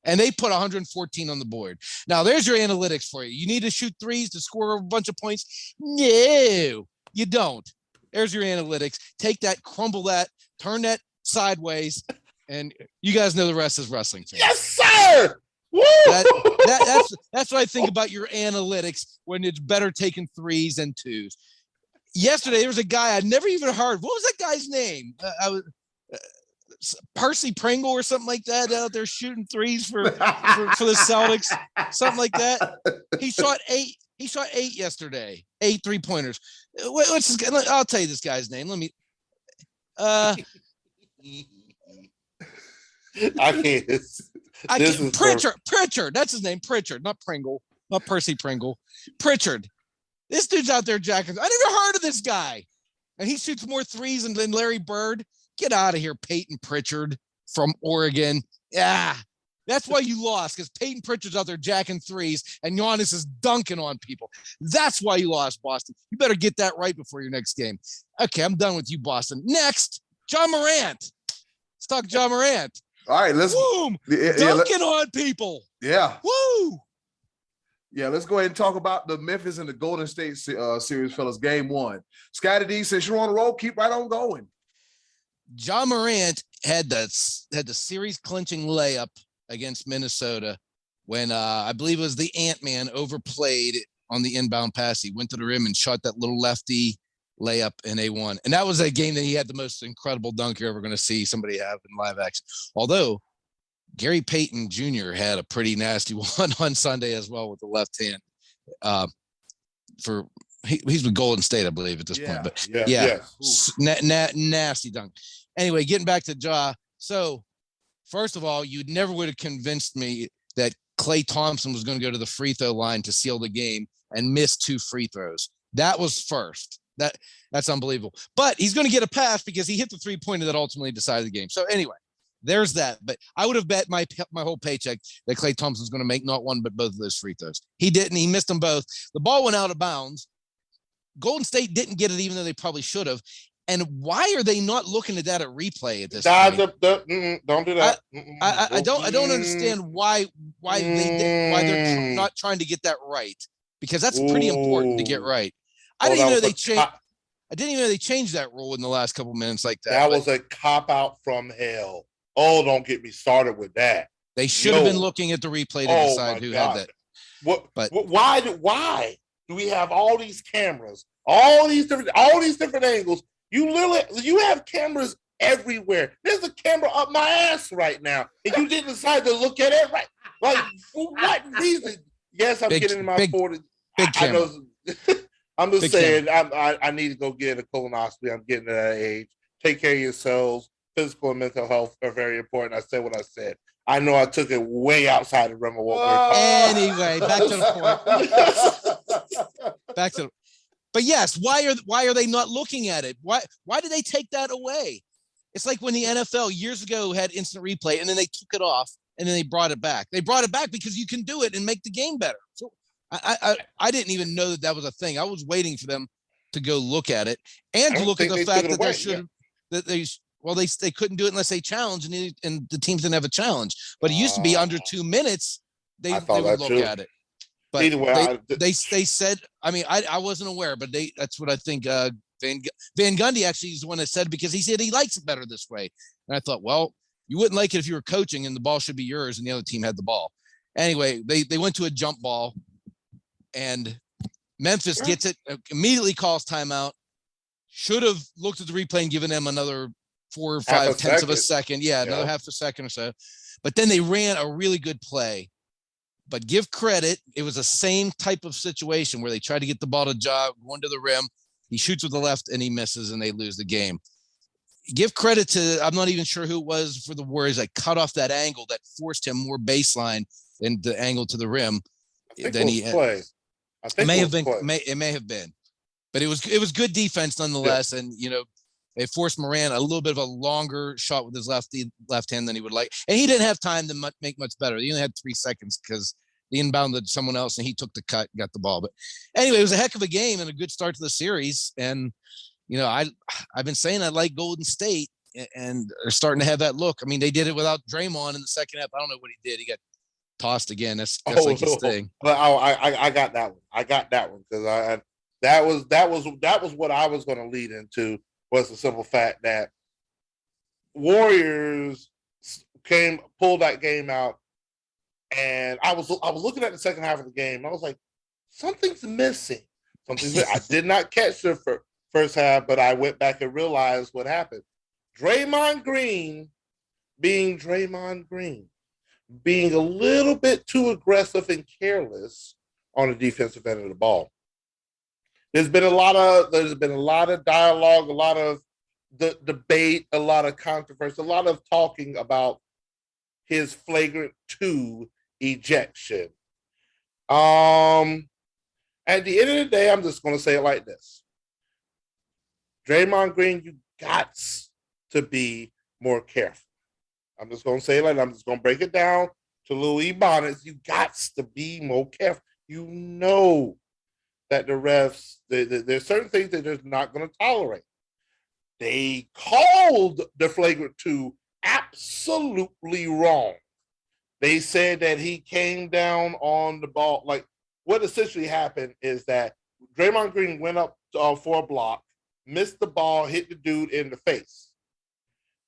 S3: And they put 114 on the board. Now, there's your analytics for you. You need to shoot threes to score a bunch of points? No, you don't. There's your analytics. Take that, crumble that, turn that sideways, and you guys know the rest is wrestling fans.
S2: Yes, sir! Woo!
S3: That's what I think about your analytics when it's better taking 3s and 2s. Yesterday, there was a guy I'd never even heard. What was that guy's name? Percy Pringle or something like that out there shooting 3s for the Celtics, something like that. He shot 8 yesterday, 8 three-pointers. What's this guy? I'll tell you this guy's name. Let me.
S2: I can't.
S3: Pritchard. That's his name. Pritchard, not Pringle, not Percy Pringle. Pritchard. This dude's out there jacking. I never heard of this guy, and he shoots more 3s than Larry Bird. Get out of here, Peyton Pritchard from Oregon. Yeah, that's why you lost, because Peyton Pritchard's out there jacking 3s, and Giannis is dunking on people. That's why you lost, Boston. You better get that right before your next game. Okay, I'm done with you, Boston. Next, John Morant. Let's talk John Morant.
S1: All right, let's
S3: dunking on people.
S1: Yeah.
S3: Woo!
S1: Yeah, let's go ahead and talk about the Memphis and the Golden State series, fellas. Game 1. Scottie D, since you're on the roll, keep right on going.
S3: John Morant had the series clinching layup against Minnesota when I believe it was the Ant-Man overplayed on the inbound pass. He went to the rim and shot that little lefty layup, and they won. And that was a game that he had the most incredible dunk you're ever going to see somebody have in live action. Although Gary Payton Jr. had a pretty nasty one on Sunday as well with the left hand. He's with Golden State, I believe, at this point. But nasty dunk. Anyway, getting back to Ja. So, first of all, you never would have convinced me that Klay Thompson was going to go to the free throw line to seal the game and miss 2 free throws. That was first. That's unbelievable. But he's going to get a pass because he hit the 3-pointer that ultimately decided the game. So anyway, there's that. But I would have bet my whole paycheck that Klay Thompson's going to make not one but both of those free throws. He didn't. He missed them both. The ball went out of bounds. Golden State didn't get it, even though they probably should have. And why are they not looking at that at replay at this point?
S2: Don't do that.
S3: I don't understand why they're not trying to get that right, because that's pretty important to get right. I didn't even know they changed that rule in the last couple minutes like that.
S2: That was a cop out from hell. Oh, don't get me started with that.
S3: They should have been looking at the replay to decide who had that.
S2: Why do we have all these cameras, all these different angles? You have cameras everywhere. There's a camera up my ass right now, and you didn't decide to look at it right. Like, for what reason? Yes, I'm getting in my 40s. I know. I'm just saying, I need to go get a colonoscopy. I'm getting to that age. Take care of yourselves. Physical and mental health are very important. I said what I said. I know I took it way outside the realm of what we're talking about.
S3: Anyway, back to the point. But yes, why are they not looking at it? Why did they take that away? It's like when the NFL years ago had instant replay and then they took it off and then they brought it back. They brought it back because you can do it and make the game better. So I didn't even know that was a thing. I was waiting for them to go look at it and to look at the fact that they couldn't do it unless they challenged, and the teams didn't have a challenge. But it used to be under 2 minutes they would look at it. But either way, they said, I mean, I wasn't aware, but that's what I think. Van Gundy actually is the one that said, because he said he likes it better this way. And I thought, well, you wouldn't like it if you were coaching and the ball should be yours and the other team had the ball. Anyway, they went to a jump ball, and Memphis gets it, immediately calls timeout. Should have looked at the replay and given them another 4 or 5 tenths of a second. Yeah, another half a second or so. But then they ran a really good play. But give credit, it was the same type of situation where they tried to get the ball to Ja, going to the rim. He shoots with the left and he misses, and they lose the game. Give credit to, I'm not even sure who it was for the Warriors that cut off that angle that forced him more baseline than the angle to the rim. Than he had. It may have been. But it was good defense nonetheless. Yeah. And, it forced Moran a little bit of a longer shot with his left hand than he would like. And he didn't have time to make much better. He only had 3 seconds because he inbounded someone else and he took the cut, got the ball. But anyway, it was a heck of a game and a good start to the series. And, I've been saying I like Golden State, and they're starting to have that look. I mean, they did it without Draymond in the second half. I don't know what he did. He got tossed again. That's like his thing.
S2: But I got that one. I got that one because that was what I was going to lead into. Was the simple fact that Warriors pulled that game out, and I was looking at the second half of the game. And I was like, something's missing. I did not catch the first half, but I went back and realized what happened. Draymond Green, being a little bit too aggressive and careless on the defensive end of the ball. There's been a lot of dialogue, a lot of debate, a lot of controversy, a lot of talking about his flagrant 2 ejection. At the end of the day, I'm just going to say it like this. Draymond Green, you got to be more careful. I'm just going to say it like that. I'm just going to break it down to Louis Bonnets. You got to be more careful. That the refs, there's certain things that they're not going to tolerate. They called the flagrant 2 absolutely wrong. They said that he came down on the ball. Like, what essentially happened is that Draymond Green went up for a block, missed the ball, hit the dude in the face.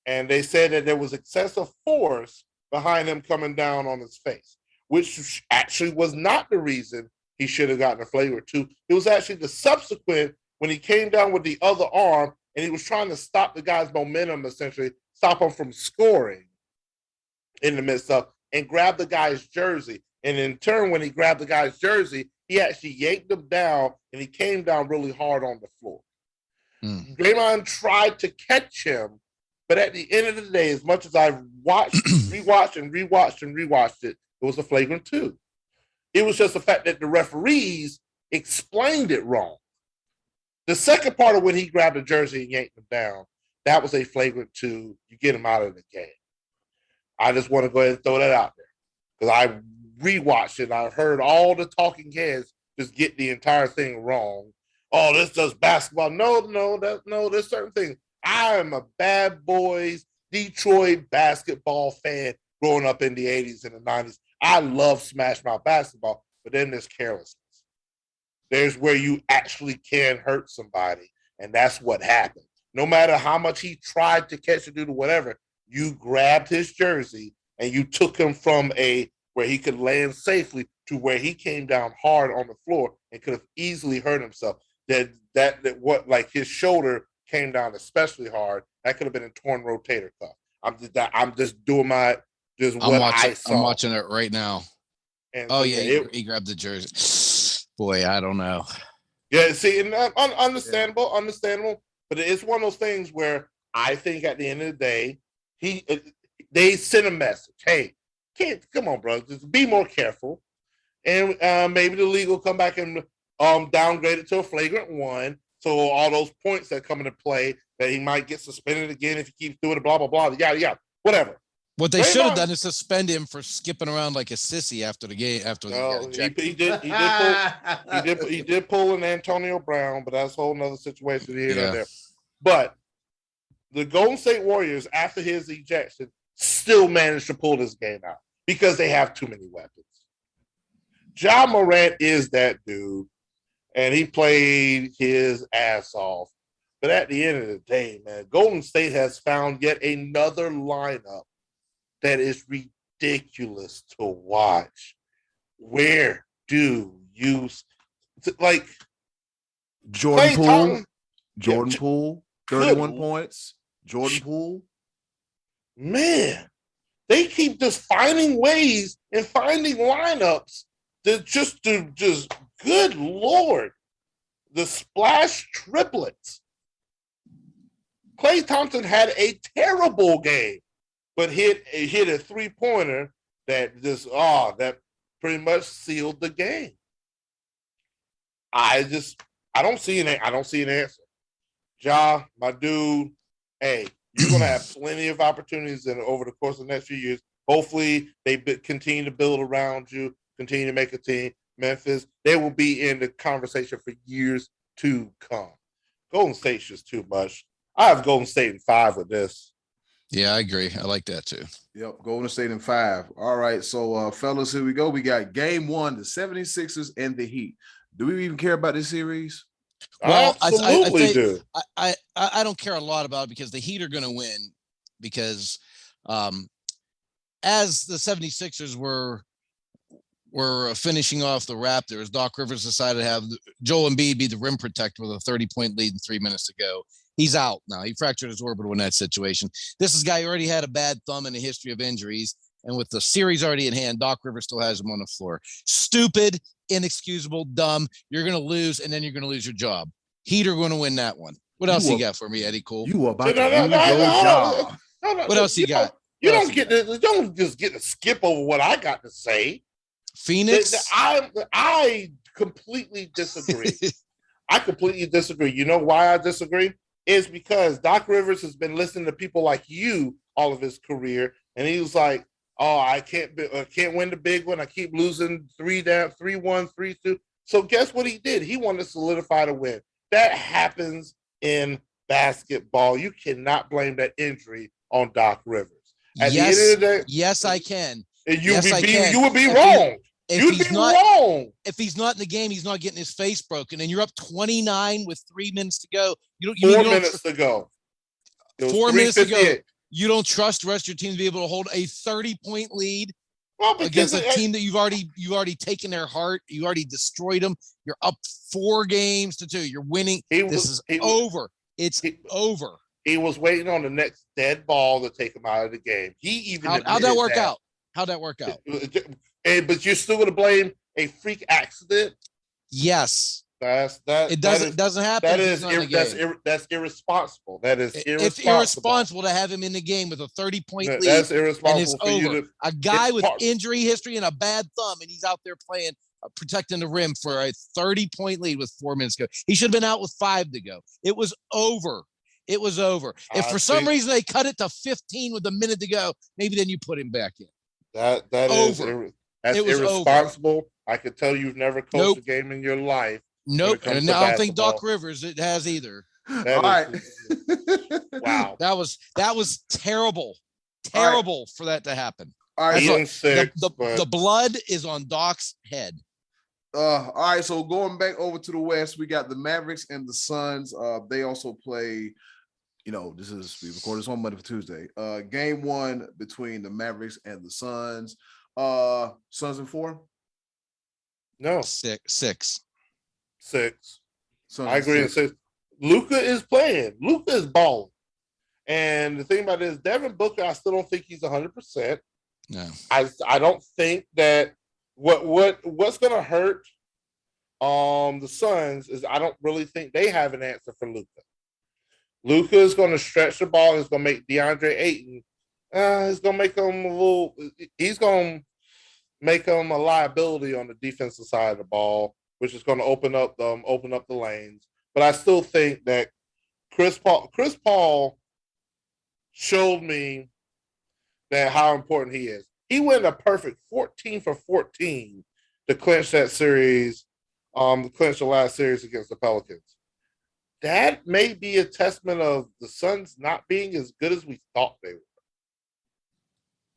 S2: And they said that there was excessive force behind him coming down on his face, which actually was not the reason he should have gotten a flagrant 2. It was actually the subsequent, when he came down with the other arm and he was trying to stop the guy's momentum, essentially, stop him from scoring in the midst of, and grab the guy's jersey. And in turn, when he grabbed the guy's jersey, he actually yanked him down and he came down really hard on the floor. Draymond tried to catch him, but at the end of the day, as much as I've rewatched it, it was a flagrant 2. It was just the fact that the referees explained it wrong. The second part of when he grabbed the jersey and yanked him down, that was a flagrant 2. You get him out of the game. I just want to go ahead and throw that out there because I rewatched it. I heard all the talking heads just get the entire thing wrong. Oh, this does basketball. No, there's certain things. I am a bad boys Detroit basketball fan growing up in the 80s and the 90s. I love smash mouth basketball, but then there's carelessness. There's where you actually can hurt somebody, and that's what happened. No matter how much he tried to catch a dude or whatever, you grabbed his jersey and you took him from where he could land safely to where he came down hard on the floor and could have easily hurt himself. That his shoulder came down especially hard. That could have been a torn rotator cuff. I'm just doing what I saw.
S3: I'm watching it right now.
S2: And
S3: he grabbed the jersey. Boy, I don't know.
S2: Yeah, see, and understandable. But it's one of those things where I think at the end of the day, they sent a message. Hey, come on, bro, just be more careful. And maybe the league will come back and downgrade it to a flagrant 1. So all those points that come into play that he might get suspended again if he keeps doing it, blah, blah, blah, yeah, whatever.
S3: What they should have done is suspend him for skipping around like a sissy after the game.
S2: He did pull an Antonio Brown, but that's a whole nother situation here and there. But the Golden State Warriors, after his ejection, still managed to pull this game out because they have too many weapons. Ja Morant is that dude, and he played his ass off. But at the end of the day, man, Golden State has found yet another lineup that is ridiculous to watch. Where do you like
S1: Jordan Poole? Jordan Poole, 31 points. Jordan Poole.
S2: Man, they keep just finding ways and finding lineups that just good Lord, the splash triplets. Klay Thompson had a terrible game, but hit a 3-pointer that pretty much sealed the game. I don't see an answer. Ja, my dude, hey, you're gonna have plenty of opportunities over the course of the next few years. Hopefully, they continue to build around you, continue to make a team. Memphis, they will be in the conversation for years to come. Golden State's just too much. I have Golden State in 5 with this.
S3: Yeah, I agree. I like that too.
S1: Yep, Golden State in 5. All right, so fellas, here we go. We got game 1, the 76ers and the Heat. Do we even care about this series?
S2: Well, absolutely I do.
S3: I don't care a lot about it because the Heat are going to win because as the 76ers were finishing off the Raptors, Doc Rivers decided to have Joel Embiid be the rim protector with a 30-point lead in 3 minutes to go. He's out now. He fractured his orbital in that situation. This is a guy who already had a bad thumb and a history of injuries. And with the series already in hand, Doc Rivers still has him on the floor. Stupid, inexcusable, dumb. You're going to lose, and then you're going to lose your job. Heat are going to win that one. What else you got for me, Eddie Cole?
S1: You are about to lose your job.
S3: What else you got?
S2: You don't just get to skip over what I got to say.
S3: Phoenix?
S2: I completely disagree. I completely disagree. You know why I disagree? Is because Doc Rivers has been listening to people like you all of his career, and he was like, "Oh, I can't win the big one. I keep losing 3-1, 3-2." So guess what he did? He wanted to solidify the win. That happens in basketball. You cannot blame that injury on Doc Rivers. At the end of the day,
S3: yes, I can.
S2: You would be wrong. You'd be wrong.
S3: If he's not in the game, he's not getting his face broken. And you're up 29 with 3 minutes to go.
S2: 4 minutes to go.
S3: 4 minutes to go. You don't trust the rest of your team to be able to hold a 30-point lead against a team that you've already taken their heart. You already destroyed them. You're up 4 games to 2. You're winning. This is over. It's over.
S2: He was waiting on the next dead ball to take him out of the game.
S3: How'd that work out? How'd that work out?
S2: But you're still going to blame a freak accident?
S3: Yes.
S2: It
S3: doesn't happen.
S2: That's irresponsible. That is irresponsible.
S3: It's irresponsible to have him in the game with a 30-point lead.
S2: That's irresponsible.
S3: And it's over. A guy with injury history and a bad thumb, and he's out there playing protecting the rim for a 30-point lead with 4 minutes to go. He should have been out with 5 to go. It was over. It was over. If for some reason they cut it to 15 with a minute to go, maybe then you put him back in.
S2: That's irresponsible. Over. I could tell you've never coached a game in your life.
S3: Nope. And I don't think Doc Rivers it has either.
S1: All right.
S2: Wow.
S3: That was terrible. Terrible for that to happen.
S1: All right.
S3: The blood is on Doc's head.
S1: All right. So going back over to the West, we got the Mavericks and the Suns. They also play, we record this on Monday for Tuesday. Game 1 between the Mavericks and the Suns. Suns in 4?
S2: No.
S3: 6.
S2: I agree. 6. Luka is playing. Luka is balling. And the thing about it is, Devin Booker, I still don't think he's 100%.
S3: No.
S2: I don't think that what's going to hurt the Suns is I don't really think they have an answer for Luka. Luka is going to stretch the ball. He's going to make DeAndre Ayton. He's going to make him he's going to make him a liability on the defensive side of the ball, which is going to open up the lanes. But I still think that Chris Paul showed me that how important he is. He went a perfect 14 for 14 to clinch that series, clinch the last series against the Pelicans. That may be a testament of the Suns not being as good as we thought they were.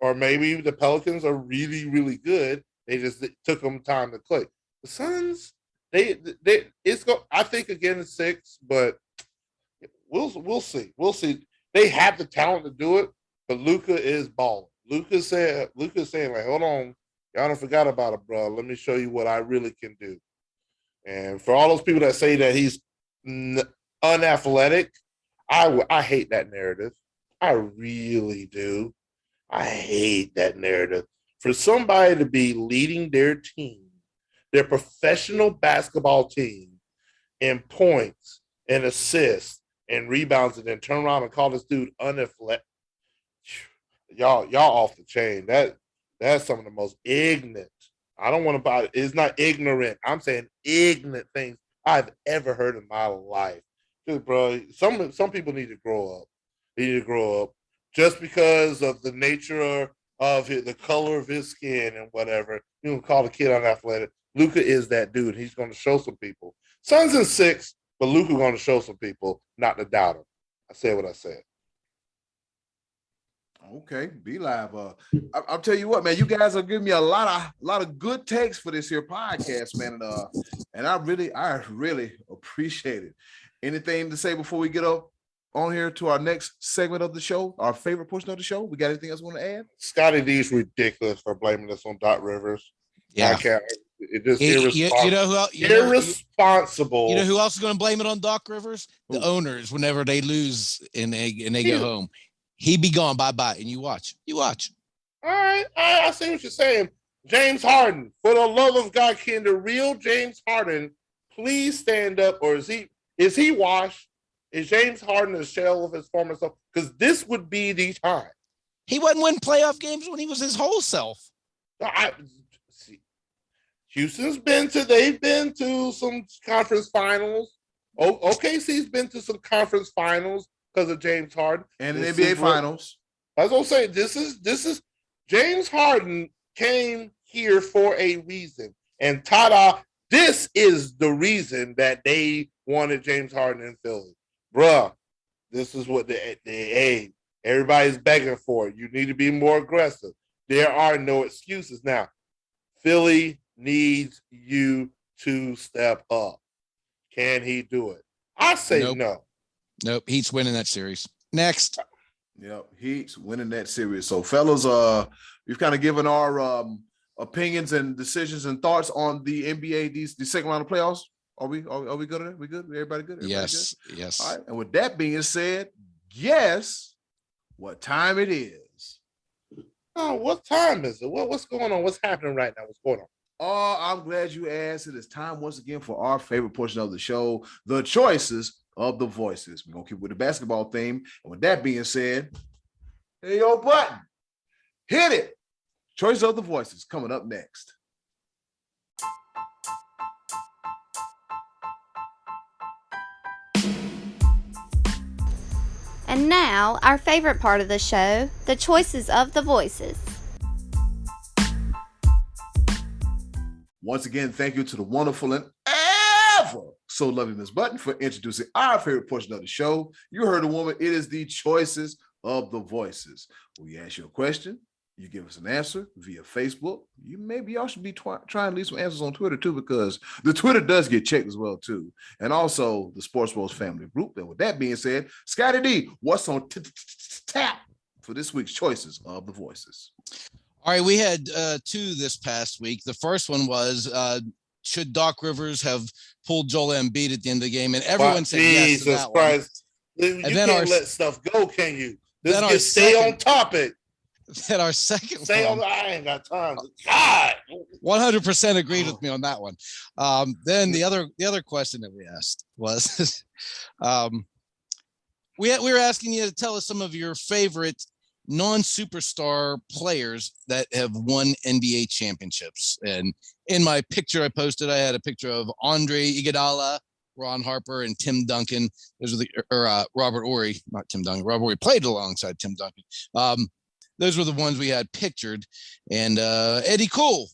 S2: Or maybe the Pelicans are really, really good. They just took them time to click. The Suns, I think again it's 6, but we'll see. We'll see. They have the talent to do it, but Luka is balling. Luka's saying like, hold on, y'all don't forgot about it, bro. Let me show you what I really can do. And for all those people that say that he's unathletic, I hate that narrative. I really do. I hate that narrative. For somebody to be leading their team, their professional basketball team, in points and assists and rebounds, and then turn around and call this dude unathletic, y'all off the chain. That's some of the most ignorant. I don't want to buy it. It's not ignorant. I'm saying ignorant things I've ever heard in my life. Just, bro, some people need to grow up. They need to grow up. Just because of the nature of the color of his skin and whatever, you can call the kid unathletic. Luka is that dude. He's going to show some people. Suns in 6, but Luka going to show some people not to doubt him. I said what I said.
S1: Okay, be live. I'll tell you what, man. You guys are giving me a lot of good takes for this here podcast, man. And I really appreciate it. Anything to say before we get up on here to our next segment of the show, our favorite portion of the show? We got anything else you want to add?
S2: Scottie D is ridiculous for blaming this on Doc Rivers.
S3: Yeah.
S2: I can't. It just irresponsible.
S3: You know who else,
S2: irresponsible.
S3: You know who else is going to blame it on Doc Rivers? The owners. Whenever they lose and they go home, he be gone. Bye. And you watch. All
S2: right. I see what you're saying. James Harden, for the love of God, can the real James Harden please stand up? Or is he washed? Is James Harden a shell of his former self? Because this would be the time.
S3: He wasn't winning playoff games when he was his whole self.
S2: See, Houston's they've been to some conference finals. OKC's been to some conference finals because of James Harden.
S1: And the NBA finals.
S2: I was gonna say, this is James Harden came here for a reason. And ta-da, this is the reason that they wanted James Harden in Philly. Bruh, this is what everybody's begging for. You need to be more aggressive. There are no excuses. Now, Philly needs you to step up. Can he do it? I say no.
S3: Nope, Heat's winning that series. Next.
S1: Yep, Heat's winning that series. So, fellas, we've kind of given our opinions and decisions and thoughts on the NBA, the second round of playoffs. Are we good at it? We good? Everybody good?
S3: Yes.
S1: All right. And with that being said, guess what time it is?
S2: Oh, what time is it? What's going on? What's happening right now? What's going on?
S1: Oh, I'm glad you asked. It is time once again for our favorite portion of the show, the choices of the voices. We're gonna keep with the basketball theme. And with that being said, hey, yo, button, hit it. Choices of the voices coming up next.
S5: And now, our favorite part of the show, the choices of the voices.
S1: Once again, thank you to the wonderful and ever so lovely Miss Button for introducing our favorite portion of the show. You heard the woman. It is the choices of the voices. We ask you a question. You give us an answer via Facebook. Maybe y'all should be trying to leave some answers on Twitter too, because the Twitter does get checked as well too. And also the Sports Bros family group. And with that being said, Scottie D, what's on tap for this week's choices of the voices?
S3: All right, we had two this past week. The first one was, should Doc Rivers have pulled Joel Embiid at the end of the game? And everyone said yes to that
S2: Christ.
S3: one.
S2: You can't let stuff go, can you? Stay on topic.
S3: Then our second
S2: I ain't got time. God,
S3: 100% agreed with me on that one. Then the other question that we asked was, we were asking you to tell us some of your favorite non-superstar players that have won NBA championships. And in my picture I posted, I had a picture of Andre Iguodala, Ron Harper, and Tim Duncan. Those are Robert Horry, not Tim Duncan. Robert Horry played alongside Tim Duncan. Those were the ones we had pictured. And Eddy, cool.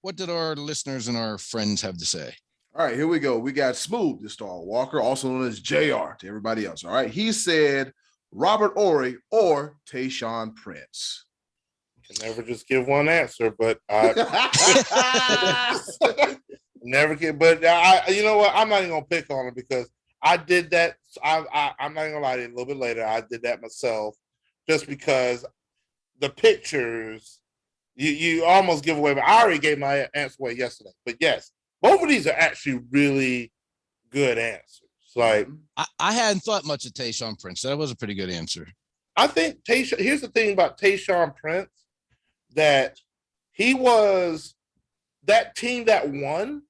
S3: What did our listeners and our friends have to say?
S1: All right, here we go. We got Smooth, the Star Walker, also known as JR to everybody else. All right, he said Robert Horry or Tayshaun Prince.
S2: Can never just give one answer, but I never get. But you know what? I'm not even gonna pick on him because I did that. I'm not even gonna lie to you. A little bit later, I did that myself, just because the pictures you almost give away. But I already gave my answer away yesterday. But yes, both of these are actually really good answers. Like
S3: I hadn't thought much of Tayshaun Prince. That was a pretty good answer.
S2: I think here's the thing about Tayshaun Prince, that he was that team that won.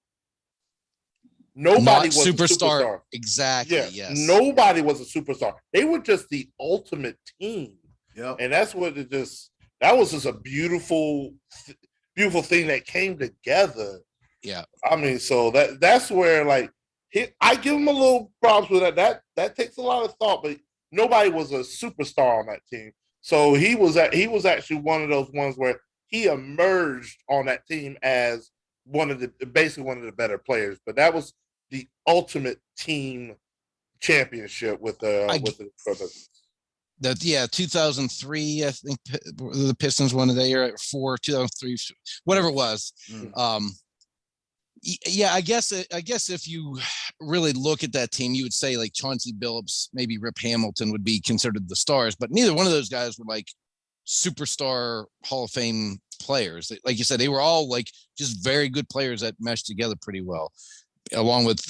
S2: Nobody was a superstar.
S3: Exactly.
S2: Yeah,
S3: yes.
S2: Nobody was a superstar. They were just the ultimate team.
S1: Yep.
S2: And that's what that was just a beautiful thing that came together.
S3: Yeah.
S2: I mean, so that's where I give him a little props with that. That takes a lot of thought, but nobody was a superstar on that team. So he was actually one of those ones where he emerged on that team as basically one of the better players. But that was the ultimate team championship with the
S3: 2003, I think the Pistons won that year, 2003, whatever it was. Yeah, I guess if you really look at that team, you would say like Chauncey Billups, maybe Rip Hamilton would be considered the stars, but neither one of those guys were like superstar Hall of Fame players. Like you said, they were all like just very good players that meshed together pretty well, along with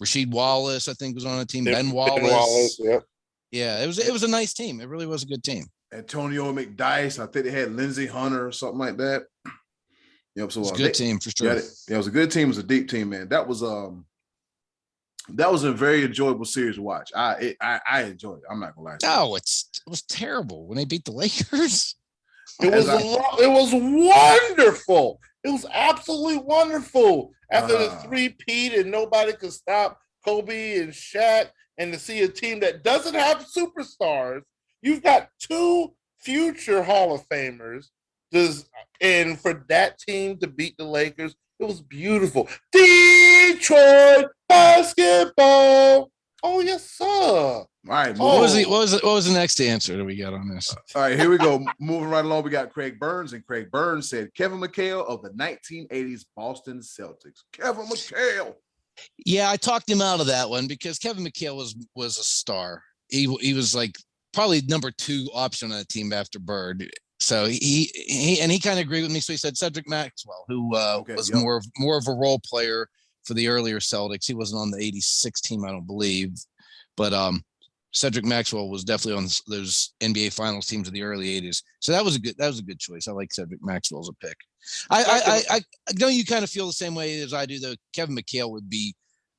S3: Rasheed Wallace, I think, was on the team. Ben Wallace.
S2: Yep.
S3: Yeah, it was a nice team. It really was a good team.
S1: Antonio McDyess. I think they had Lindsey Hunter or something like that. Yep. So
S3: it was a good team for sure.
S1: Yeah, it was a good team. It was a deep team, man. That was a very enjoyable series to watch. I enjoyed it. I'm not gonna lie.
S3: No, it was terrible when they beat the Lakers.
S2: It was wonderful. It was absolutely wonderful. After the three-peat and nobody could stop Kobe and Shaq, and to see a team that doesn't have superstars, you've got two future Hall of Famers. And for that team to beat the Lakers, it was beautiful. Detroit basketball. Oh yes, sir. All
S1: right.
S3: What was the next answer that we got on this?
S1: All right, here we go. Moving right along, we got Craig Burns, and Craig Burns said Kevin McHale of the 1980s Boston Celtics. Kevin McHale.
S3: Yeah, I talked him out of that one because Kevin McHale was a star. He was like probably number 2 option on the team after Bird. So he kind of agreed with me. So he said Cedric Maxwell, who was more of a role player for the earlier Celtics. He wasn't on the 86 team, I don't believe, but Cedric Maxwell was definitely on those NBA Finals teams of the early 80s. So that was a good choice. I like Cedric Maxwell as a pick. I know you kind of feel the same way as I do, though. Kevin McHale would be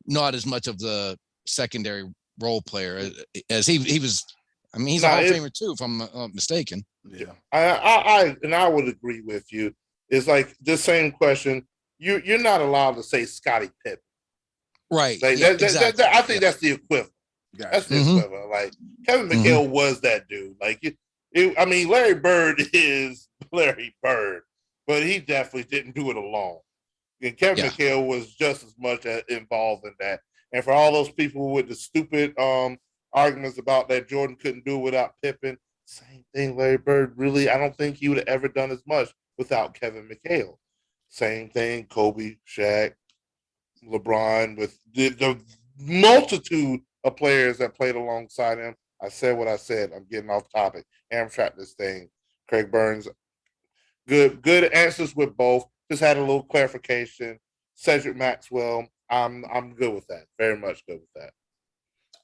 S3: not as much of the secondary role player as he was. I mean, he's a Hall of Famer too, if I'm not mistaken.
S1: Yeah,
S2: I would agree with you. It's like the same question. You're not allowed to say Scottie Pippen,
S3: right?
S2: Like, exactly. I think that's the equivalent. That's just like Kevin McHale was that dude. Like, I mean, Larry Bird is Larry Bird, but he definitely didn't do it alone. And Kevin McHale was just as much involved in that. And for all those people with the stupid arguments about that Jordan couldn't do it without Pippen, same thing. Larry Bird, really, I don't think he would have ever done as much without Kevin McHale. Same thing, Kobe, Shaq, LeBron, with the multitude of players that played alongside him. I said what I said. I'm getting off topic. Amtrak this thing. Craig Burns, good answers with both. Just had a little clarification. Cedric Maxwell, I'm good with that. Very much good with that.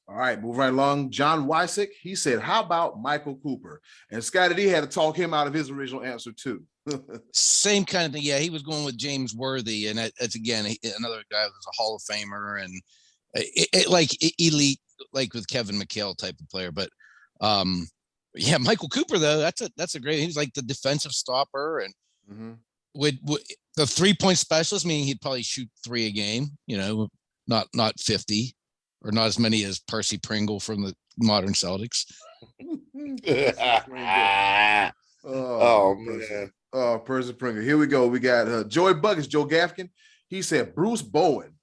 S1: All right, move right along. John Wysick, he said, how about Michael Cooper? And Scottie D had to talk him out of his original answer too.
S3: Same kind of thing. Yeah, he was going with James Worthy, and that's again another guy who's a Hall of Famer and like elite, like with Kevin McHale type of player. But yeah, Michael Cooper though, that's a great. He was like the defensive stopper and would the 3-point specialist, meaning he'd probably shoot 3 a game. You know, not 50. Or not as many as Percy Pringle from the modern Celtics.
S2: Man.
S1: Oh, Percy Pringle. Here we go. We got Joey Buckets, Joe Gafkin. He said Bruce Bowen.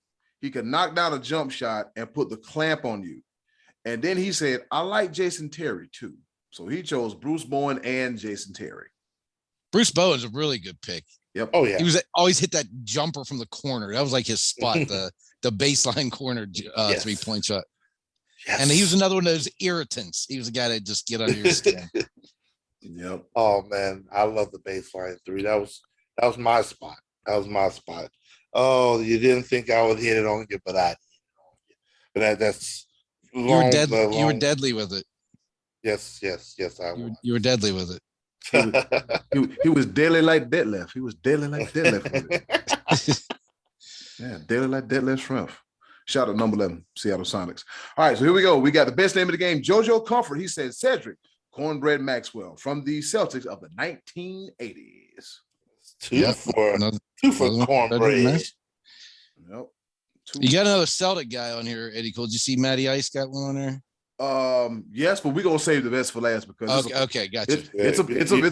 S1: He could knock down a jump shot and put the clamp on you. And then he said, I like Jason Terry too. So he chose Bruce Bowen and Jason Terry.
S3: Bruce Bowen's a really good pick.
S1: Yep.
S2: Oh, yeah.
S3: He was always hit that jumper from the corner. That was like his spot, the baseline corner 3-point shot. Yes. And he was another one of those irritants. He was a guy that just get under your skin.
S1: Yep.
S2: Oh man, I love the baseline 3. That was my spot. That was my spot. Oh, you didn't think I would hit it on you, but I did. But that's long,
S3: you were deadly with it.
S2: Yes, I was.
S3: You were deadly with it.
S1: He was deadly like Detlef. He was deadly like Detlef. Yeah, deadly like Detlef Shrimp. Shout out number 11, Seattle Sonics. All right, so here we go. We got the best name of the game. JoJo Comfort. He said Cedric Cornbread Maxwell from the Celtics of the 1980s.
S2: Two for Cornbread.
S1: Yep.
S3: You got another Celtic guy on here, Eddie Cole. Did you see Matty Ice got one on there?
S1: Yes, but we're gonna save the best for last because
S3: okay, gotcha.
S1: It's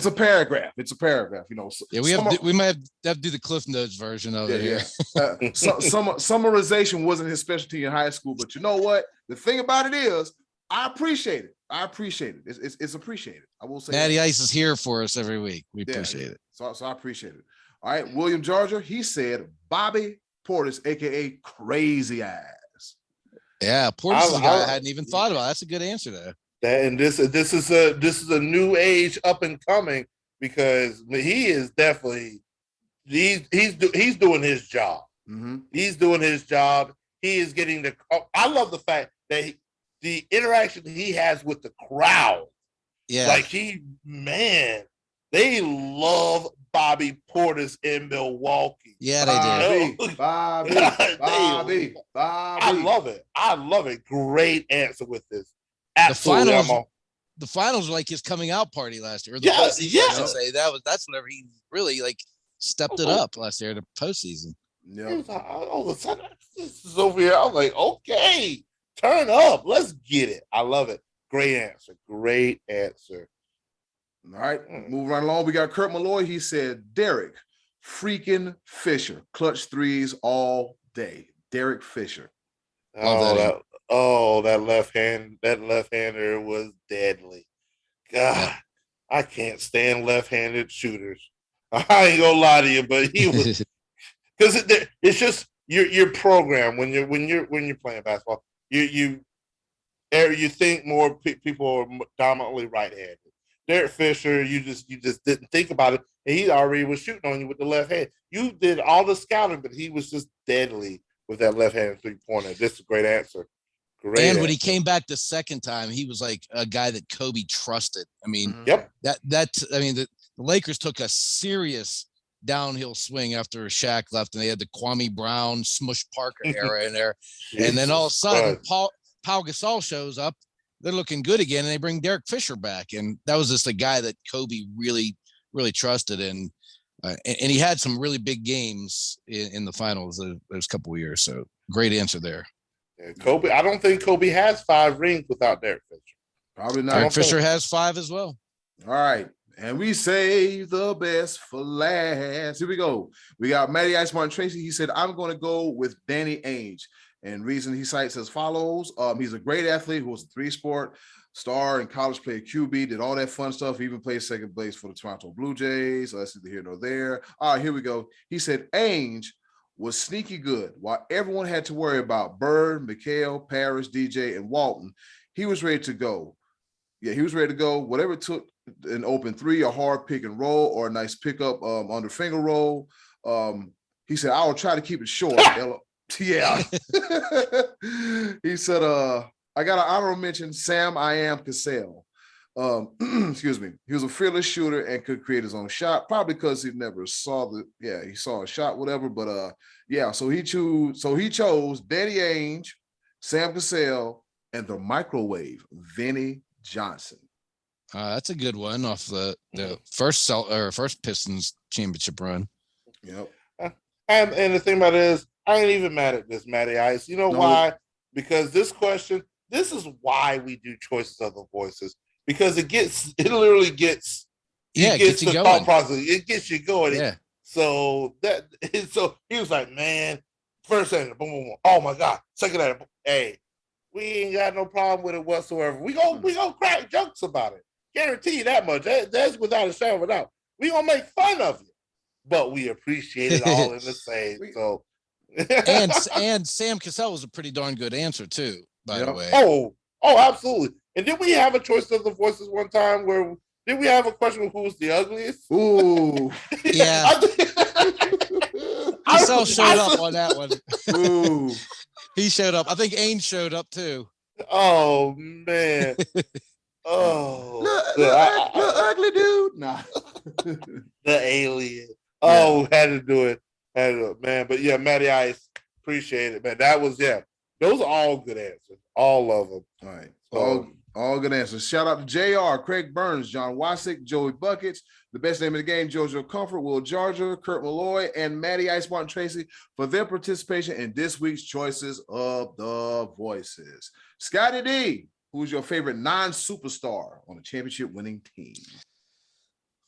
S1: a paragraph. It's a paragraph, you know.
S3: Yeah, we might have to do the Cliff Notes version of it here.
S1: Summarization wasn't his specialty in high school, but you know what? The thing about it is, I appreciate it. It's appreciated. I will say
S3: Matty Ice is here for us every week. We appreciate it.
S1: So I appreciate it. All right, William Georgia, he said Bobby Portis, aka Crazy Eyes.
S3: Yeah, Portis is a guy I hadn't even thought about. That's a good answer there.
S2: And this is a new age up and coming because he is definitely he's doing his job.
S1: Mm-hmm.
S2: He's doing his job. He is getting I love the fact that the interaction he has with the crowd.
S3: Yeah,
S2: like they love Bobby Portis in Milwaukee.
S3: Yeah, they do.
S1: Bobby.
S2: I love it. Great answer with this. Absolutely.
S3: The finals were like his coming out party last year.
S2: Say
S3: that's whenever he really like stepped it up last year, the postseason.
S1: Yeah.
S2: All of a sudden, this is over here. I was like, okay, turn up. Let's get it. I love it. Great answer.
S1: All right, move right along. We got Kurt Malloy. He said, Derek freaking Fisher. Clutch threes all day. Derek Fisher.
S2: That left-hander was deadly. God, I can't stand left-handed shooters. I ain't gonna lie to you, but he was because it's just your program when you're playing basketball. You think more people are dominantly right-handed. Derek Fisher, you just didn't think about it, and he already was shooting on you with the left hand. You did all the scouting, but he was just deadly with that left-handed 3-pointer. This is a great answer.
S3: When he came back the second time, he was like a guy that Kobe trusted. I mean, the Lakers took a serious downhill swing after Shaq left, and they had the Kwame Brown, Smush Parker era in there, and then all of a sudden, Pau Gasol shows up. They're looking good again, and they bring Derek Fisher back, and that was just a guy that Kobe really, really trusted, and he had some really big games in the finals those couple of years. So great answer there.
S2: Yeah, Kobe. I don't think Kobe has 5 rings without Derek Fisher.
S1: Probably not.
S3: Derek Fisher has 5 as well.
S1: All right. And we save the best for last. Here we go. We got Matty Ice Martin Tracy. He said, I'm going to go with Danny Ainge. And reason he cites as follows. He's a great athlete who was a 3-sport star in college, played QB, did all that fun stuff. He even played second base for the Toronto Blue Jays. So that's neither here nor there. All right, here we go. He said, Ainge was sneaky good. While everyone had to worry about Bird, McHale, Parrish, DJ, and Walton, he was ready to go. Yeah, he was ready to go. Whatever it took an open 3, a hard pick and roll, or a nice pickup under finger roll. He said, I will try to keep it short. Yeah. He said, I got an honorable mention, Sam I Am Cassell. Excuse me. He was a fearless shooter and could create his own shot, probably because he never saw he saw a shot, whatever. But so he chose Danny Ainge, Sam Cassell, and the microwave, Vinny Johnson.
S3: That's a good one off the first Pistons championship run.
S1: Yep.
S2: And the thing about it is, I ain't even mad at this, Matty Ice. You know why? Because this is why we do choices of the voices. Because it literally gets
S3: gets you
S2: the
S3: going.
S2: thought process. It gets you going.
S3: Yeah.
S2: So he was like, man, first thing, boom, boom, boom. Oh my God. Second that, hey, we ain't got no problem with it whatsoever. We gonna crack jokes about it. Guarantee you that much. That's without a shadow of a doubt. We gonna make fun of you, but we appreciate it all in the same. So
S3: and Sam Cassell was a pretty darn good answer too, by the way.
S2: Oh, absolutely. And did we have a choice of the voices one time where did we have a question of who was the ugliest?
S1: Ooh.
S3: Yeah. Cassell showed up on that one.
S1: Ooh.
S3: He showed up. I think Ainge showed up too.
S2: Oh man. Oh,
S1: look, ugly dude. Nah.
S2: The alien. Oh, had to do it, man. But yeah, Matty Ice, appreciate it, man. That was those are all good answers, all of them.
S1: All right, all good answers. Shout out to JR, Craig Burns, John Wasick, Joey Buckets, the best name in the game, Jojo Comfort, Will Jarger, Kurt Malloy, and Matty Ice Martin Tracy for their participation in this week's Choices of the Voices. Scottie D, who's your favorite non-superstar on a championship winning team?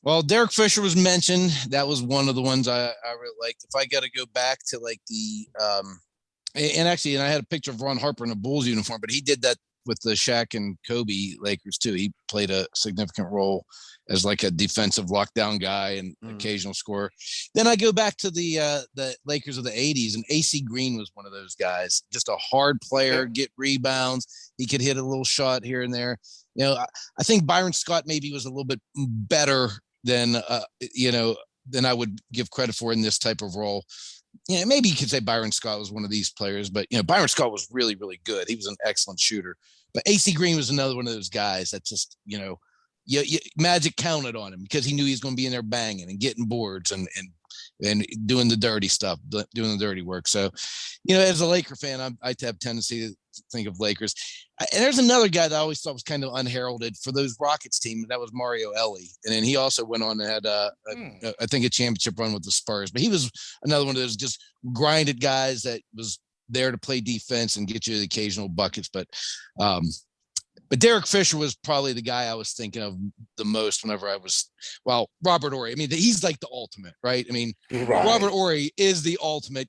S3: Well, Derek Fisher was mentioned. That was one of the ones I really liked. If I got to go back to like the and I had a picture of Ron Harper in a Bulls uniform, but he did that with the Shaq and Kobe Lakers too. He played a significant role as like a defensive lockdown guy and occasional scorer. Then I go back to the Lakers of the 80s, and AC Green was one of those guys. Just a hard player, get rebounds. He could hit a little shot here and there. You know, I think Byron Scott maybe was a little bit better than I would give credit for in this type of role. Yeah, maybe you could say Byron Scott was one of these players, but Byron Scott was really, really good. He was an excellent shooter. But AC Green was another one of those guys that just, Magic counted on him because he knew he was going to be in there banging and getting boards and doing the dirty stuff, doing the dirty work. So, as a Laker fan, I have tendency to think of Lakers. And there's another guy that I always thought was kind of unheralded for those Rockets team. That was Mario Ellie. And then he also went on and had, I think, a championship run with the Spurs. But he was another one of those just grinded guys that was there to play defense and get you the occasional buckets. But Derek Fisher was probably the guy I was thinking of the most whenever Robert Horry. I mean, he's like the ultimate, right? I mean, right. Robert Horry is the ultimate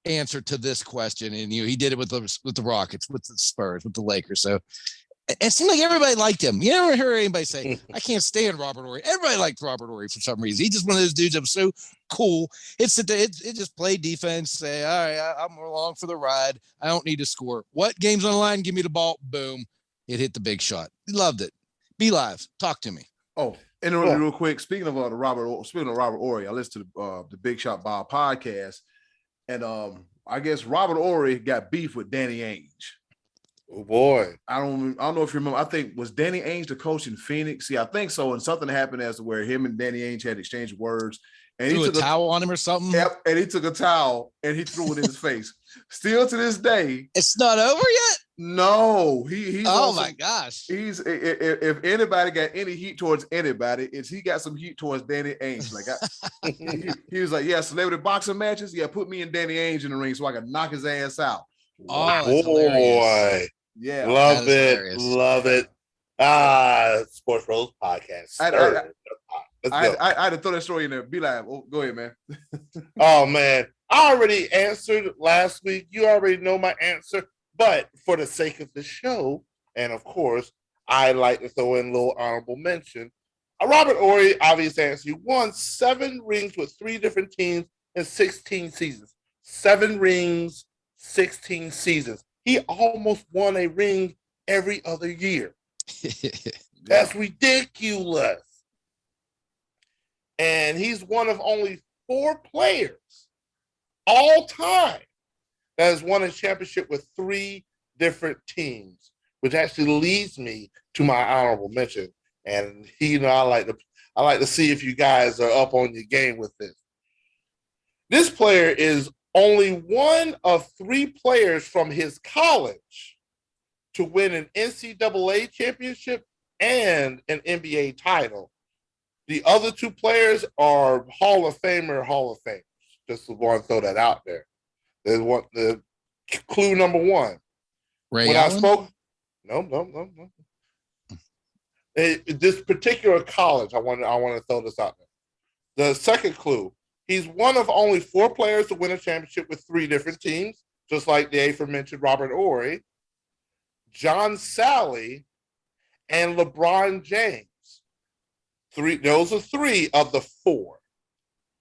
S3: answer to this question, and he did it with the Rockets, with the Spurs, with the Lakers. So it seemed like everybody liked him. You never heard anybody say, I can't stand Robert Horry. Everybody liked Robert Horry for some reason. He's just one of those dudes that was so cool. It just play defense, say, all right, I'm along for the ride. I don't need to score. What game's on the line? Give me the ball. Boom. It hit the big shot. He loved it. Be live. Talk to me.
S1: Oh, and real quick, speaking of Robert Horry, I listened to the Big Shot Bob podcast, and I guess Robert Horry got beef with Danny Ainge.
S2: Oh boy,
S1: I don't know if you remember. I think was Danny Ainge the coach in Phoenix? Yeah, I think so. And something happened as to where him and Danny Ainge had exchanged words. And
S3: he took a towel on him or something.
S1: Yep, and he took a towel and he threw it in his face. Still to this day,
S3: it's not over yet.
S1: No, he's
S3: my gosh.
S1: He's if anybody got any heat towards anybody, he got some heat towards Danny Ainge. Like he was like, yeah, celebrity boxing matches. Yeah, put me and Danny Ainge in the ring so I can knock his ass out.
S3: Oh, that's hilarious.
S1: Yeah.
S2: Love
S3: That is
S2: it.
S3: hilarious.
S2: Love it. Sports Rose Podcast. Let's go.
S1: I had to throw that story in there. Be like, oh, go ahead, man.
S2: Oh, man. I already answered last week. You already know my answer. But for the sake of the show, and of course, I like to throw in a little honorable mention. Robert Horry, obvious answer. He won 7 rings with 3 different teams in 16 seasons. 7 rings, 16 seasons. He almost won a ring every other year. That's ridiculous. And he's one of only 4 players all time that has won a championship with 3 different teams, which actually leads me to my honorable mention. And I like to see if you guys are up on your game with this. This player is only one of 3 players from his college to win an NCAA championship and an NBA title. The other 2 players are Hall of Famers. Just to go and throw that out there. There's the clue number 1.
S3: Ray
S2: when
S3: Allen?
S2: I spoke, no. This particular college, I want to throw this out there. The second clue: he's one of only 4 players to win a championship with 3 different teams, just like the aforementioned Robert Horry, John Sally, and LeBron James. Those are 3 of the 4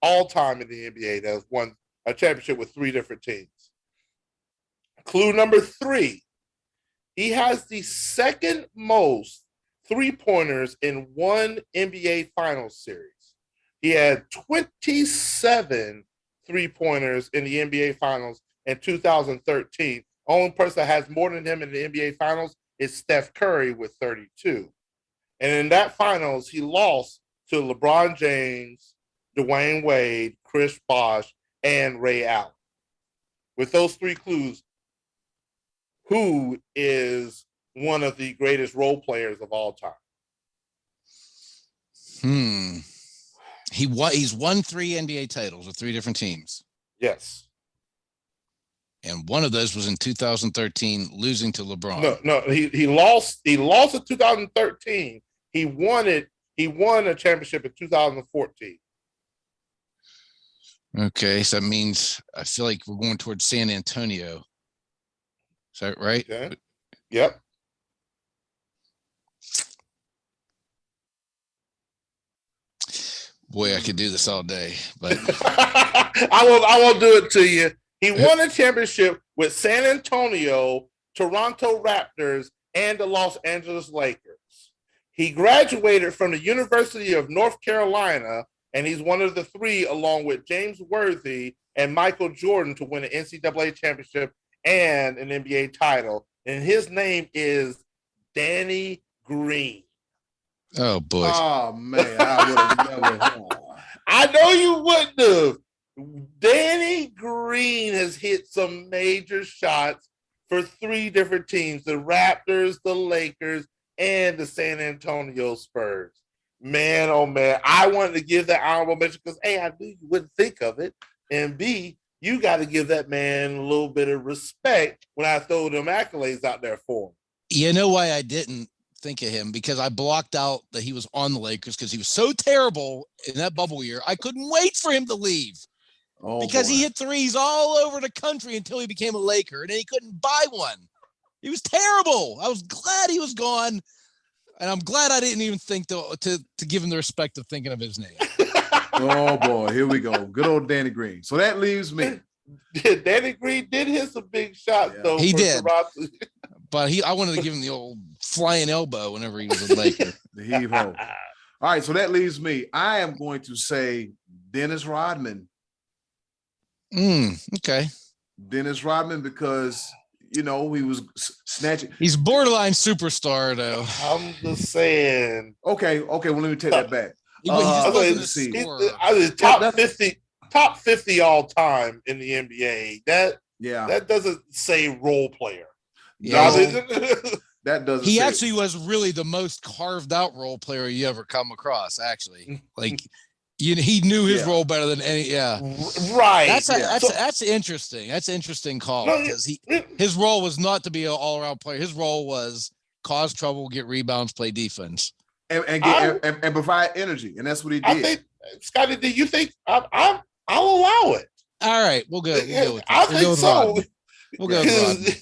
S2: all time in the NBA that has won a championship with 3 different teams. Clue number 3: he has the second most 3-pointers in one NBA Finals series. He had 27 3-pointers in the NBA Finals in 2013. Only person that has more than him in the NBA Finals is Steph Curry with 32. And in that Finals, he lost to LeBron James, Dwayne Wade, Chris Bosh, and Ray Allen. With those 3 clues, who is one of the greatest role players of all time?
S3: He's won 3 NBA titles with 3 different teams.
S2: Yes.
S3: And one of those was in 2013, losing to LeBron.
S2: No. He lost in 2013. He won a championship in 2014.
S3: Okay, so that means I feel like we're going towards San Antonio. Is that right?
S2: Okay. Yep.
S3: Boy, I could do this all day, but
S2: I won't do it to you. He won a championship with San Antonio, Toronto Raptors, and the Los Angeles Lakers. He graduated from the University of North Carolina, and he's one of the 3, along with James Worthy and Michael Jordan, to win an NCAA championship and an NBA title. And his name is Danny Green.
S3: oh boy.
S1: Oh man, I would have never.
S2: I know you wouldn't have. Danny Green has hit some major shots for 3 different teams: the Raptors, the Lakers, and the San Antonio Spurs. Man, oh man, I wanted to give that honorable mention because A, I knew you wouldn't think of it, and B, you got to give that man a little bit of respect when I throw them accolades out there for him.
S3: You know why I didn't think of him? Because I blocked out that he was on the Lakers because he was so terrible in that bubble year. I couldn't wait for him to leave because he hit threes all over the country until he became a Laker, and then he couldn't buy one. He was terrible. I was glad he was gone, and I'm glad I didn't even think to give him the respect of thinking of his name.
S1: Oh boy, here we go. Good old Danny Green. So that leaves me.
S2: Danny Green did hit some big shots, though.
S3: He did.
S2: Toronto.
S3: But I wanted to give him the old flying elbow whenever he was a Laker.
S1: The heave ho. All right, so that leaves me. I am going to say Dennis Rodman.
S3: Okay.
S1: Dennis Rodman, because he was snatching.
S3: He's borderline superstar, though.
S2: I'm just saying.
S1: Okay. Well, let me take that back.
S3: He just wasn't a
S1: let's see.
S3: scorer.
S2: Top 50 all time in the NBA. That doesn't say role player.
S3: Yeah.
S1: That doesn't.
S3: He
S1: say
S3: actually was really the most carved out role player you ever come across, actually. Like He knew his
S1: Yeah.
S3: role better than any. Yeah,
S2: Right.
S3: that's interesting. That's an interesting call because his role was not to be an all around player. His role was cause trouble, get rebounds, play defense,
S1: and provide energy, and that's what he did.
S2: I think, Scotty, do you think I'll allow it?
S3: All right, we'll go with it.
S2: I think so.
S3: We'll go with Rodman.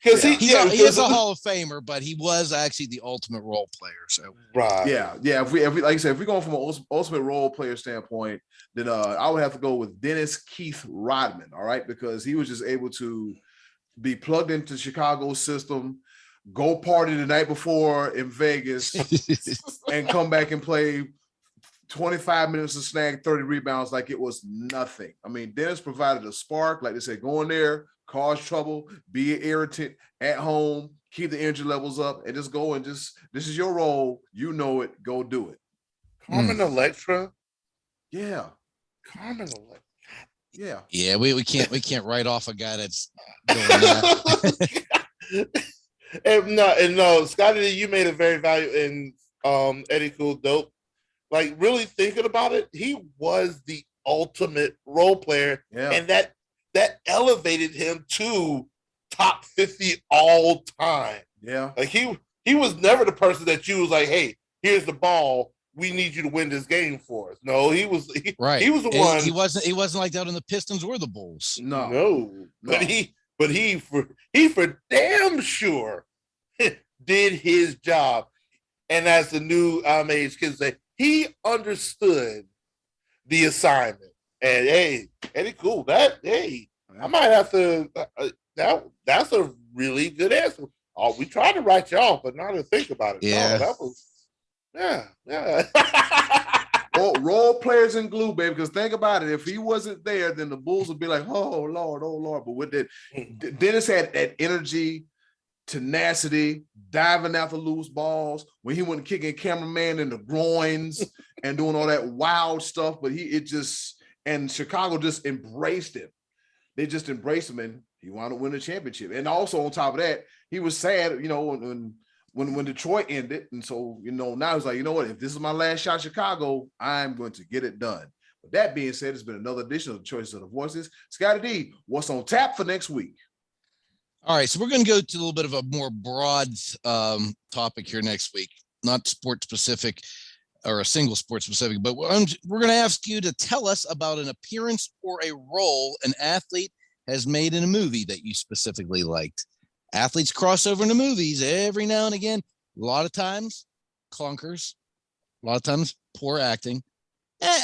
S2: Because
S3: he is a Hall of Famer, but he was actually the ultimate role player. So
S2: right,
S1: yeah. If we like I said, if we're going from an ultimate role player standpoint, then I would have to go with Dennis Keith Rodman. All right, because he was just able to be plugged into Chicago's system, go party the night before in Vegas, and come back and play 25 minutes to snag 30 rebounds like it was nothing. I mean, Dennis provided a spark, like they said, go in there, cause trouble, be an irritant at home, keep the energy levels up, and just go and this is your role. You know it. Go do it.
S2: Carmen Electra.
S1: Yeah.
S2: Carmen Electra.
S1: Yeah.
S3: Yeah, we can't write off a guy that's doing that.
S2: and no, Scotty, you made a very valuable and Eddy Cool Dope. Like, really thinking about it, he was the ultimate role player, and that elevated him to top 50 all time.
S1: Yeah,
S2: like he was never the person that you was like, hey, here's the ball, we need you to win this game for us. No, he was right. He was the one.
S3: He wasn't like that on the Pistons or the Bulls.
S2: No. But he for damn sure did his job. And as the new age kids say, he understood the assignment. And hey, Eddy Cool, I might have to. That's a really good answer. Oh, we tried to write you off, but now to think about it,
S3: yeah,
S2: that was, yeah.
S1: Role players in glue, baby. Because think about it, if he wasn't there, then the Bulls would be like, oh Lord. But with that, Dennis had that energy, tenacity, diving after loose balls when he went kicking cameraman in the groins and doing all that wild stuff. But and Chicago just embraced him. They just embraced him, and he wound up winning the championship. And also on top of that, he was sad, when Detroit ended. And so, now he's like, you know what, if this is my last shot, Chicago, I'm going to get it done. With that being said, it's been another edition of the Choices of the Voices. Scotty D, what's on tap for next week?
S3: All right, so we're going to go to a little bit of a more broad topic here next week, not sport specific or a single sport specific, but we're going to ask you to tell us about an appearance or a role an athlete has made in a movie that you specifically liked. Athletes cross over into movies every now and again. A lot of times, clunkers. A lot of times, poor acting.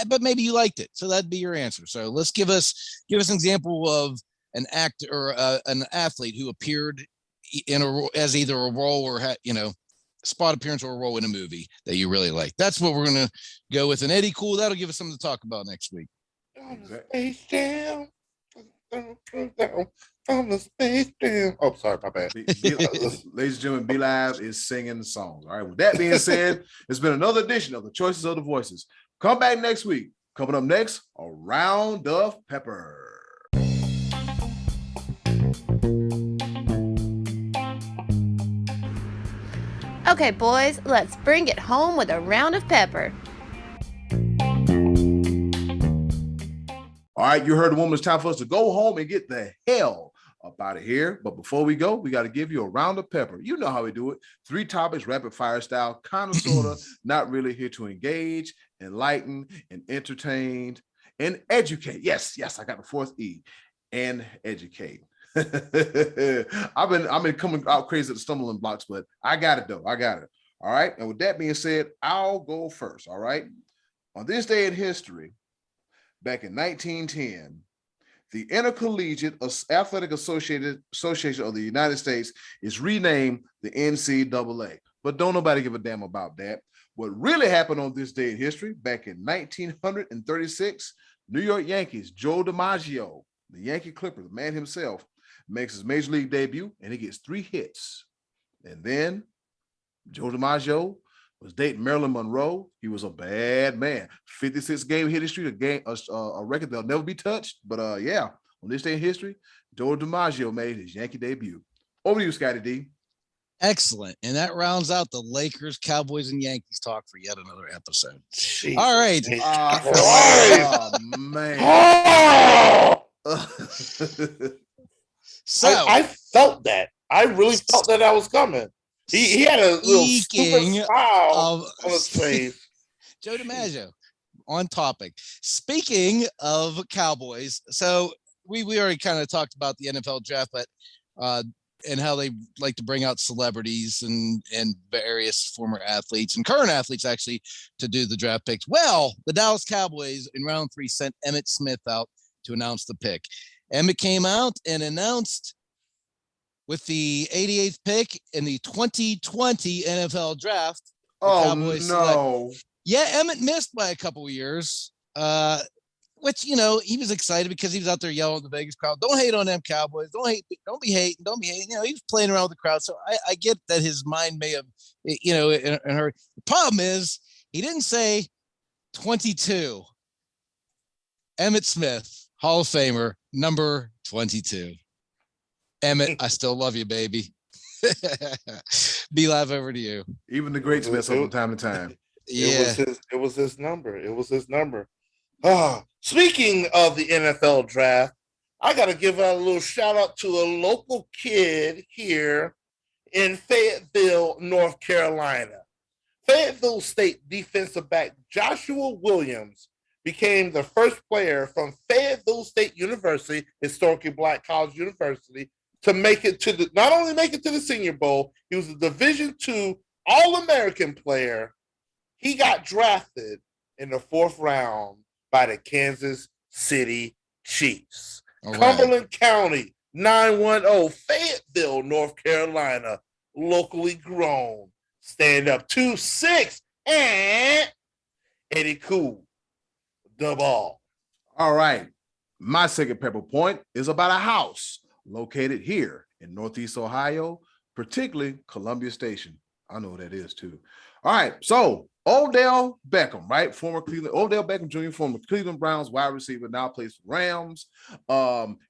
S3: But maybe you liked it, so that'd be your answer. So let's give us an example of an actor or an athlete who appeared as either a role or spot appearance or a role in a movie that you really like. That's what we're gonna go with. And Eddy Cool, that'll give us something to talk about next week.
S2: Space Jam. On the Space Jam. Oh, sorry, my bad.
S1: Ladies and gentlemen, Be Live is singing the songs. All right. With that being said, it's been another edition of the Choices of the Voices. Come back next week. Coming up next, a round of pepper.
S5: Okay, boys, let's bring it home with a round of pepper.
S1: All right, you heard the woman. It's time for us to go home and get the hell up out of here. But before we go, we got to give you a round of pepper. You know how we do it. 3 topics, rapid fire style, kind of, sort of, not really, here to engage, enlighten, and entertain, and educate. Yes, I got the 4th E, and educate. I've been coming out crazy at the stumbling blocks, but I got it though. I got it. All right. And with that being said, I'll go first. All right. On this day in history, back in 1910, the Intercollegiate Athletic Association of the United States is renamed the NCAA. But don't nobody give a damn about that. What really happened on this day in history, back in 1936, New York Yankees, Joe DiMaggio, the Yankee Clipper, the man himself, makes his major league debut, and he gets 3 hits. And then Joe DiMaggio was dating Marilyn Monroe. He was a bad man. 56 game hitting streak, a record that'll never be touched. But on this day in history, Joe DiMaggio made his Yankee debut. Over to you, Scotty D.
S3: Excellent. And that rounds out the Lakers, Cowboys, and Yankees talk for yet another episode.
S2: Jesus.
S3: All right.
S1: Oh, man.
S3: So
S2: I felt that. I really felt that was coming. He had a little stupid smile on his face.
S3: Joe DiMaggio, on topic. Speaking of Cowboys, so we already kind of talked about the NFL draft, but and how they like to bring out celebrities and various former athletes and current athletes actually to do the draft picks. Well, the Dallas Cowboys in round 3 sent Emmitt Smith out to announce the pick. Emmitt came out and announced with the 88th pick in the 2020 NFL draft.
S1: Oh, no.
S3: Yeah, Emmitt missed by a couple of years, which, he was excited because he was out there yelling at the Vegas crowd, don't hate on them Cowboys. Don't be hating. He was playing around with the crowd. So I get that his mind may have, in her. The problem is he didn't say 22. Emmitt Smith, Hall of Famer, number 22. Emmitt, I still love you, baby. Be live over to you.
S1: Even the greats mess up from time to time.
S3: Yeah.
S2: It was his number. Speaking of the NFL draft, I got to give out a little shout out to a local kid here in Fayetteville, North Carolina. Fayetteville State defensive back Joshua Williams became the first player from Fayetteville State University, historically Black college university, to make it to not only make it to the Senior Bowl, he was a Division II All-American player. He got drafted in the 4th round by the Kansas City Chiefs.
S3: All right.
S2: Cumberland County, 910, Fayetteville, North Carolina, locally grown. Stand up 2-6 and Eddy Cool, the ball.
S1: All right. My second pepper point is about a house located here in Northeast Ohio, particularly Columbia Station. I know what that is too. All right. So Odell Beckham, right? Odell Beckham Jr., former Cleveland Browns wide receiver, now plays for Rams.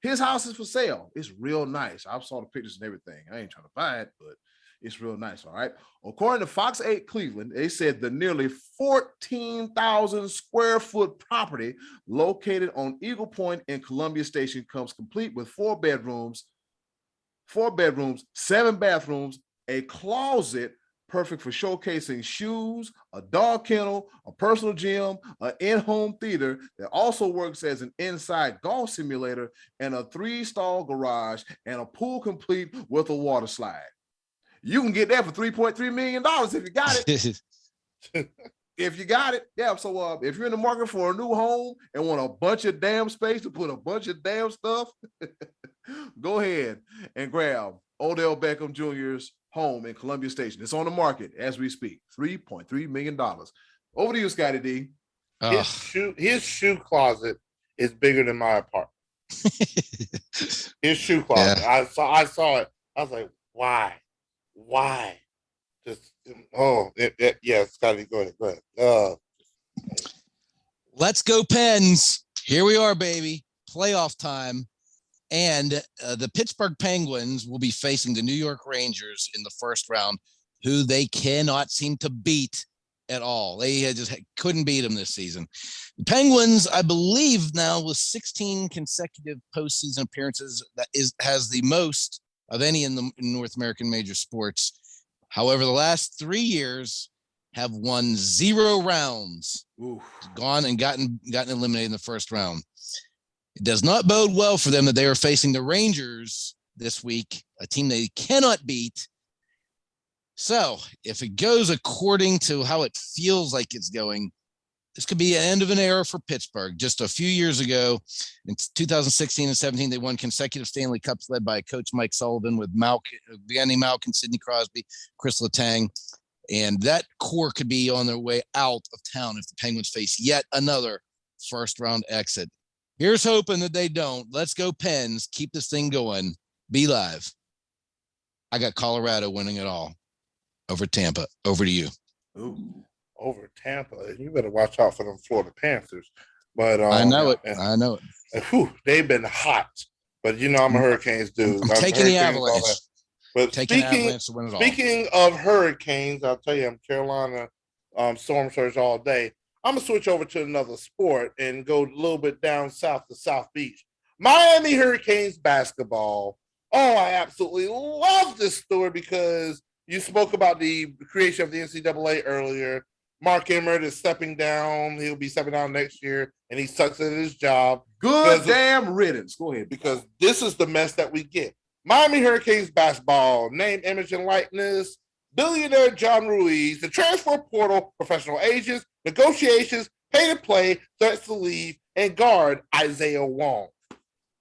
S1: His house is for sale. It's real nice. I saw the pictures and everything. I ain't trying to buy it, but it's real nice. All right. According to Fox 8 Cleveland, they said the nearly 14,000 square foot property located on Eagle Point in Columbia Station comes complete with 4 bedrooms, 7 bathrooms, a closet perfect for showcasing shoes, a dog kennel, a personal gym, an in-home theater that also works as an inside golf simulator, and a 3-stall garage and a pool complete with a water slide. You can get that for $3.3 million if you got it. If you got it. Yeah. So if you're in the market for a new home and want a bunch of damn space to put a bunch of damn stuff, go ahead and grab Odell Beckham Jr.'s home in Columbia Station. It's on the market as we speak. $3.3 million. Over to you, Scottie D.
S2: His shoe closet is bigger than my apartment. His shoe closet. Yeah. I saw it. I was like, why? Just yeah, Scottie, go ahead.
S3: Let's go Pens. Here we are, baby. Playoff time. And the Pittsburgh Penguins will be facing the New York Rangers in the first round, who they cannot seem to beat at all. They just couldn't beat them this season. The Penguins, I believe now with 16 consecutive postseason appearances, has the most of any in North American major sports. However, the last 3 years have won 0 rounds, gone and gotten eliminated in the first round. It does not bode well for them that they are facing the Rangers this week, a team they cannot beat. So if it goes according to how it feels like it's going, this could be an end of an era for Pittsburgh. Just a few years ago, in 2016 and 17, they won consecutive Stanley Cups led by Coach Mike Sullivan with Danny Malkin, Sidney Crosby, Chris Letang. And that core could be on their way out of town if the Penguins face yet another first-round exit. Here's hoping that they don't. Let's go Pens. Keep this thing going. Be live. I got Colorado winning it all over Tampa. Over to you.
S2: Ooh, over Tampa. You better watch out for them Florida Panthers. But
S3: I know it. I know it.
S2: They've been hot. But I'm a Hurricanes dude.
S3: I'm taking the Avalanche.
S2: But
S3: taking Avalanche to win it all.
S2: Speaking of hurricanes, I'll tell you, I'm Carolina storm surge all day. I'm gonna switch over to another sport and go a little bit down south to South Beach. Miami Hurricanes basketball. Oh, I absolutely love this story because you spoke about the creation of the NCAA earlier. Mark Emmert is stepping down. He'll be stepping down next year, and he sucks at his job.
S1: Good damn riddance. Go ahead.
S2: Because this is the mess that we get. Miami Hurricanes basketball, name, image, and likeness, billionaire John Ruiz, the transfer portal, professional agents, negotiations, pay to play, threats to leave, and guard Isaiah Wong.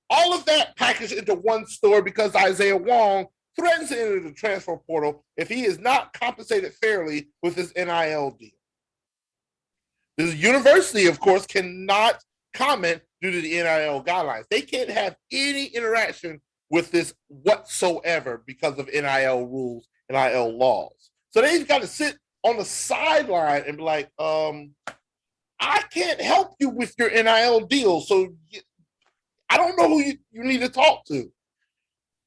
S2: All of that packaged into one story because Isaiah Wong threatens to enter the transfer portal if he is not compensated fairly with his NIL deal. The university, of course, cannot comment due to the NIL guidelines. They can't have any interaction with this whatsoever because of NIL rules, NIL laws. So they've got to sit on the sideline and be like, I can't help you with your NIL deal. So I don't know who you need to talk to.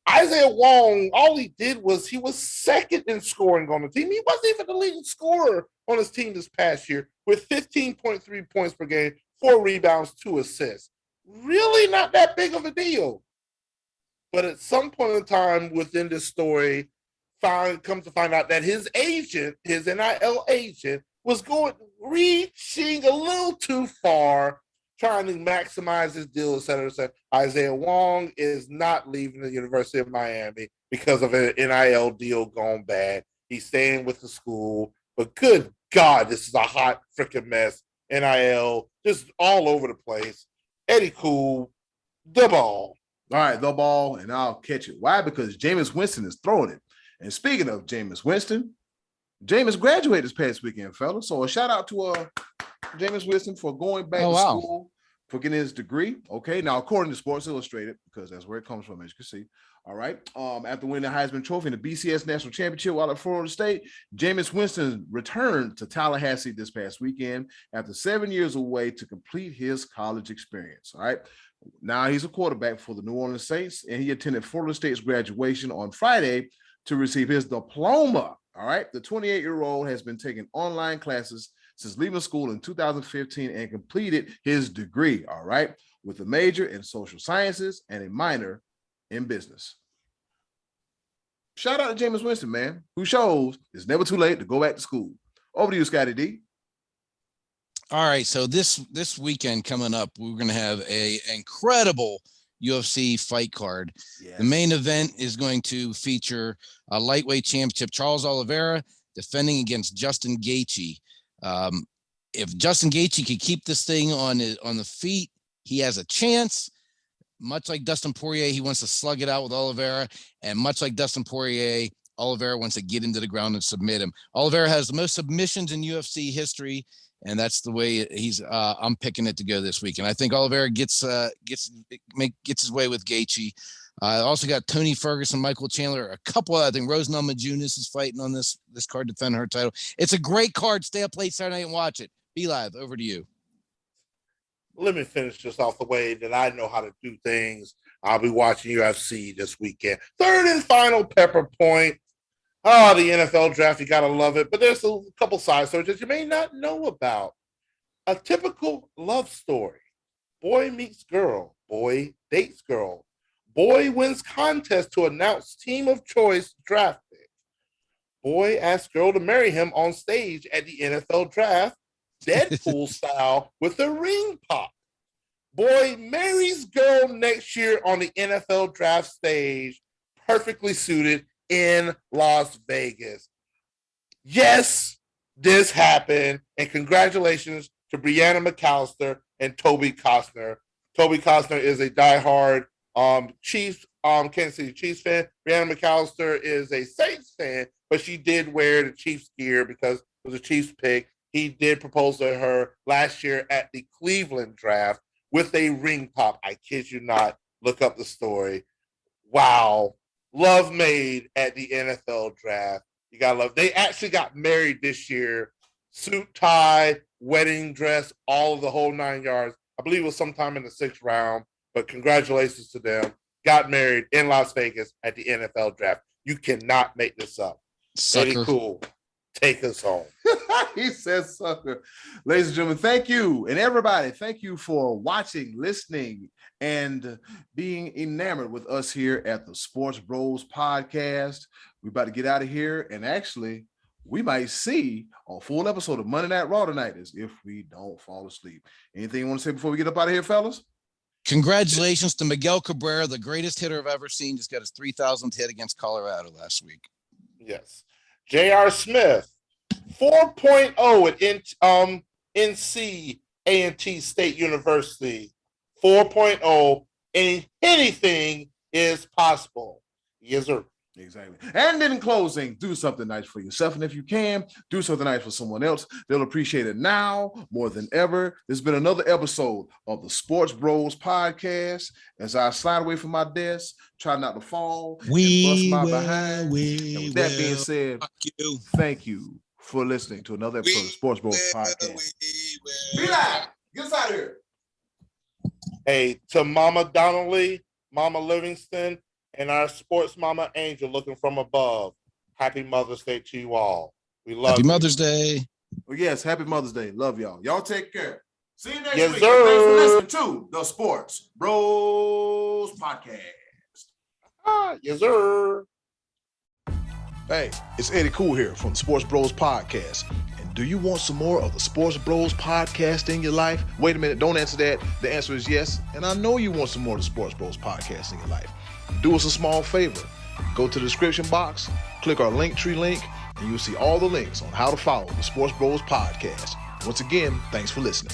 S2: Isaiah Wong, all he did was he was second in scoring on the team. He wasn't even the leading scorer on his team this past year with 15.3 points per game, 4 rebounds, 2 assists. Really not that big of a deal. But at some point in time within this story, comes to find out that his agent, his NIL agent, was reaching a little too far, trying to maximize his deal, et cetera, et cetera. Isaiah Wong is not leaving the University of Miami because of an NIL deal gone bad. He's staying with the school. But good God, this is a hot freaking mess. NIL, just all over the place. Eddy Cool, the ball.
S1: All right, the ball, and I'll catch it. Why? Because Jameis Winston is throwing it. And speaking of Jameis Winston, Jameis graduated this past weekend, fellas. So a shout out to Jameis Winston for going back to school, for getting his degree. Okay, now according to Sports Illustrated, because that's where it comes from, as you can see. All right, after winning the Heisman Trophy in the BCS National Championship while at Florida State, Jameis Winston returned to Tallahassee this past weekend after 7 years away to complete his college experience. All right. Now he's a quarterback for the New Orleans Saints, and he attended Florida State's graduation on Friday to receive his diploma. All right. The 28-year-old has been taking online classes since leaving school in 2015 and completed his degree. All right. With a major in social sciences and a minor in business. Shout out to Jameis Winston, man, who shows it's never too late to go back to school. Over to you, Scottie D.
S3: All right, so this weekend coming up, we're going to have an incredible UFC fight card. Yes. The main event is going to feature a lightweight championship, Charles Oliveira, defending against Justin Gaethje. If Justin Gaethje could keep this thing on the feet, he has a chance. Much like Dustin Poirier, he wants to slug it out with Oliveira, and much like Dustin Poirier, Oliveira wants to get into the ground and submit him. Oliveira has the most submissions in UFC history. And that's the way I'm picking it to go this week. And I think Oliveira gets his way with Gaethje. I also got Tony Ferguson, Michael Chandler, a couple. I think Rose Namajunas is fighting on this card to defend her title. It's a great card. Stay up late Saturday night and watch it. Be live. Over to you.
S2: Let me finish this off the way that I know how to do things. I'll be watching UFC this weekend. Third and final pepper point. Oh, the NFL draft, you got to love it. But there's a couple side stories that you may not know about. A typical love story. Boy meets girl. Boy dates girl. Boy wins contest to announce team of choice draft pick. Boy asks girl to marry him on stage at the NFL draft, Deadpool style, with a ring pop. Boy marries girl next year on the NFL draft stage, perfectly suited, in Las Vegas. Yes, this happened, and congratulations to Brianna McAllister and Toby Costner. Toby Costner is a diehard Kansas City Chiefs fan. Brianna McAllister is a Saints fan, but she did wear the Chiefs gear because it was a Chiefs pick. He did propose to her last year at the Cleveland draft with a ring pop. I kid you not. Look up the story. Wow. Love made at the NFL draft. You gotta love. They actually got married this year. Suit, tie, wedding dress, all of the whole 9 yards. I believe it was sometime in the 6th round, but congratulations to them. Got married in Las Vegas at the NFL draft. You cannot make this up. Eddie
S3: Sucker.
S2: Cool, take us home.
S1: He says sucker. Ladies and gentlemen, thank you. And everybody, thank you for watching, listening, and being enamored with us here at the Sports Bros Podcast. We're about to get out of here. And actually, we might see a full episode of Monday Night Raw tonight as if we don't fall asleep. Anything you want to say before we get up out of here, fellas?
S3: Congratulations to Miguel Cabrera, the greatest hitter I've ever seen. Just got his 3,000th hit against Colorado last week.
S2: Yes. J.R. Smith, 4.0 at NC A&T State University. 4.0, and anything is possible. Yes, sir.
S1: Exactly. And in closing, do something nice for yourself. And if you can, do something nice for someone else. They'll appreciate it now more than ever. This has been another episode of the Sports Bros Podcast. As I slide away from my desk, try not to fall, and bust my behind. And with that being said, thank you for listening to another episode of the Sports Bros Podcast. Be live. Get us out of here.
S2: Hey, to Mama Donnelly, Mama Livingston, and our sports mama Angel looking from above. Happy Mother's Day to you all. We love
S3: Happy
S2: you.
S3: Mother's Day.
S1: Well, yes, happy Mother's Day. Love y'all. Y'all take care. See you next
S2: Yes,
S1: week.
S2: sir.
S1: Thanks for listening to the Sports Bros Podcast.
S2: Yes, sir.
S1: Hey, it's Eddie Cool here from the Sports Bros Podcast. And do you want some more of the Sports Bros Podcast in your life? Wait a minute, don't answer that. The answer is yes. And I know you want some more of the Sports Bros Podcast in your life. Do us a small favor. Go to the description box, click our Linktree link, and you'll see all the links on how to follow the Sports Bros Podcast. Once again, thanks for listening.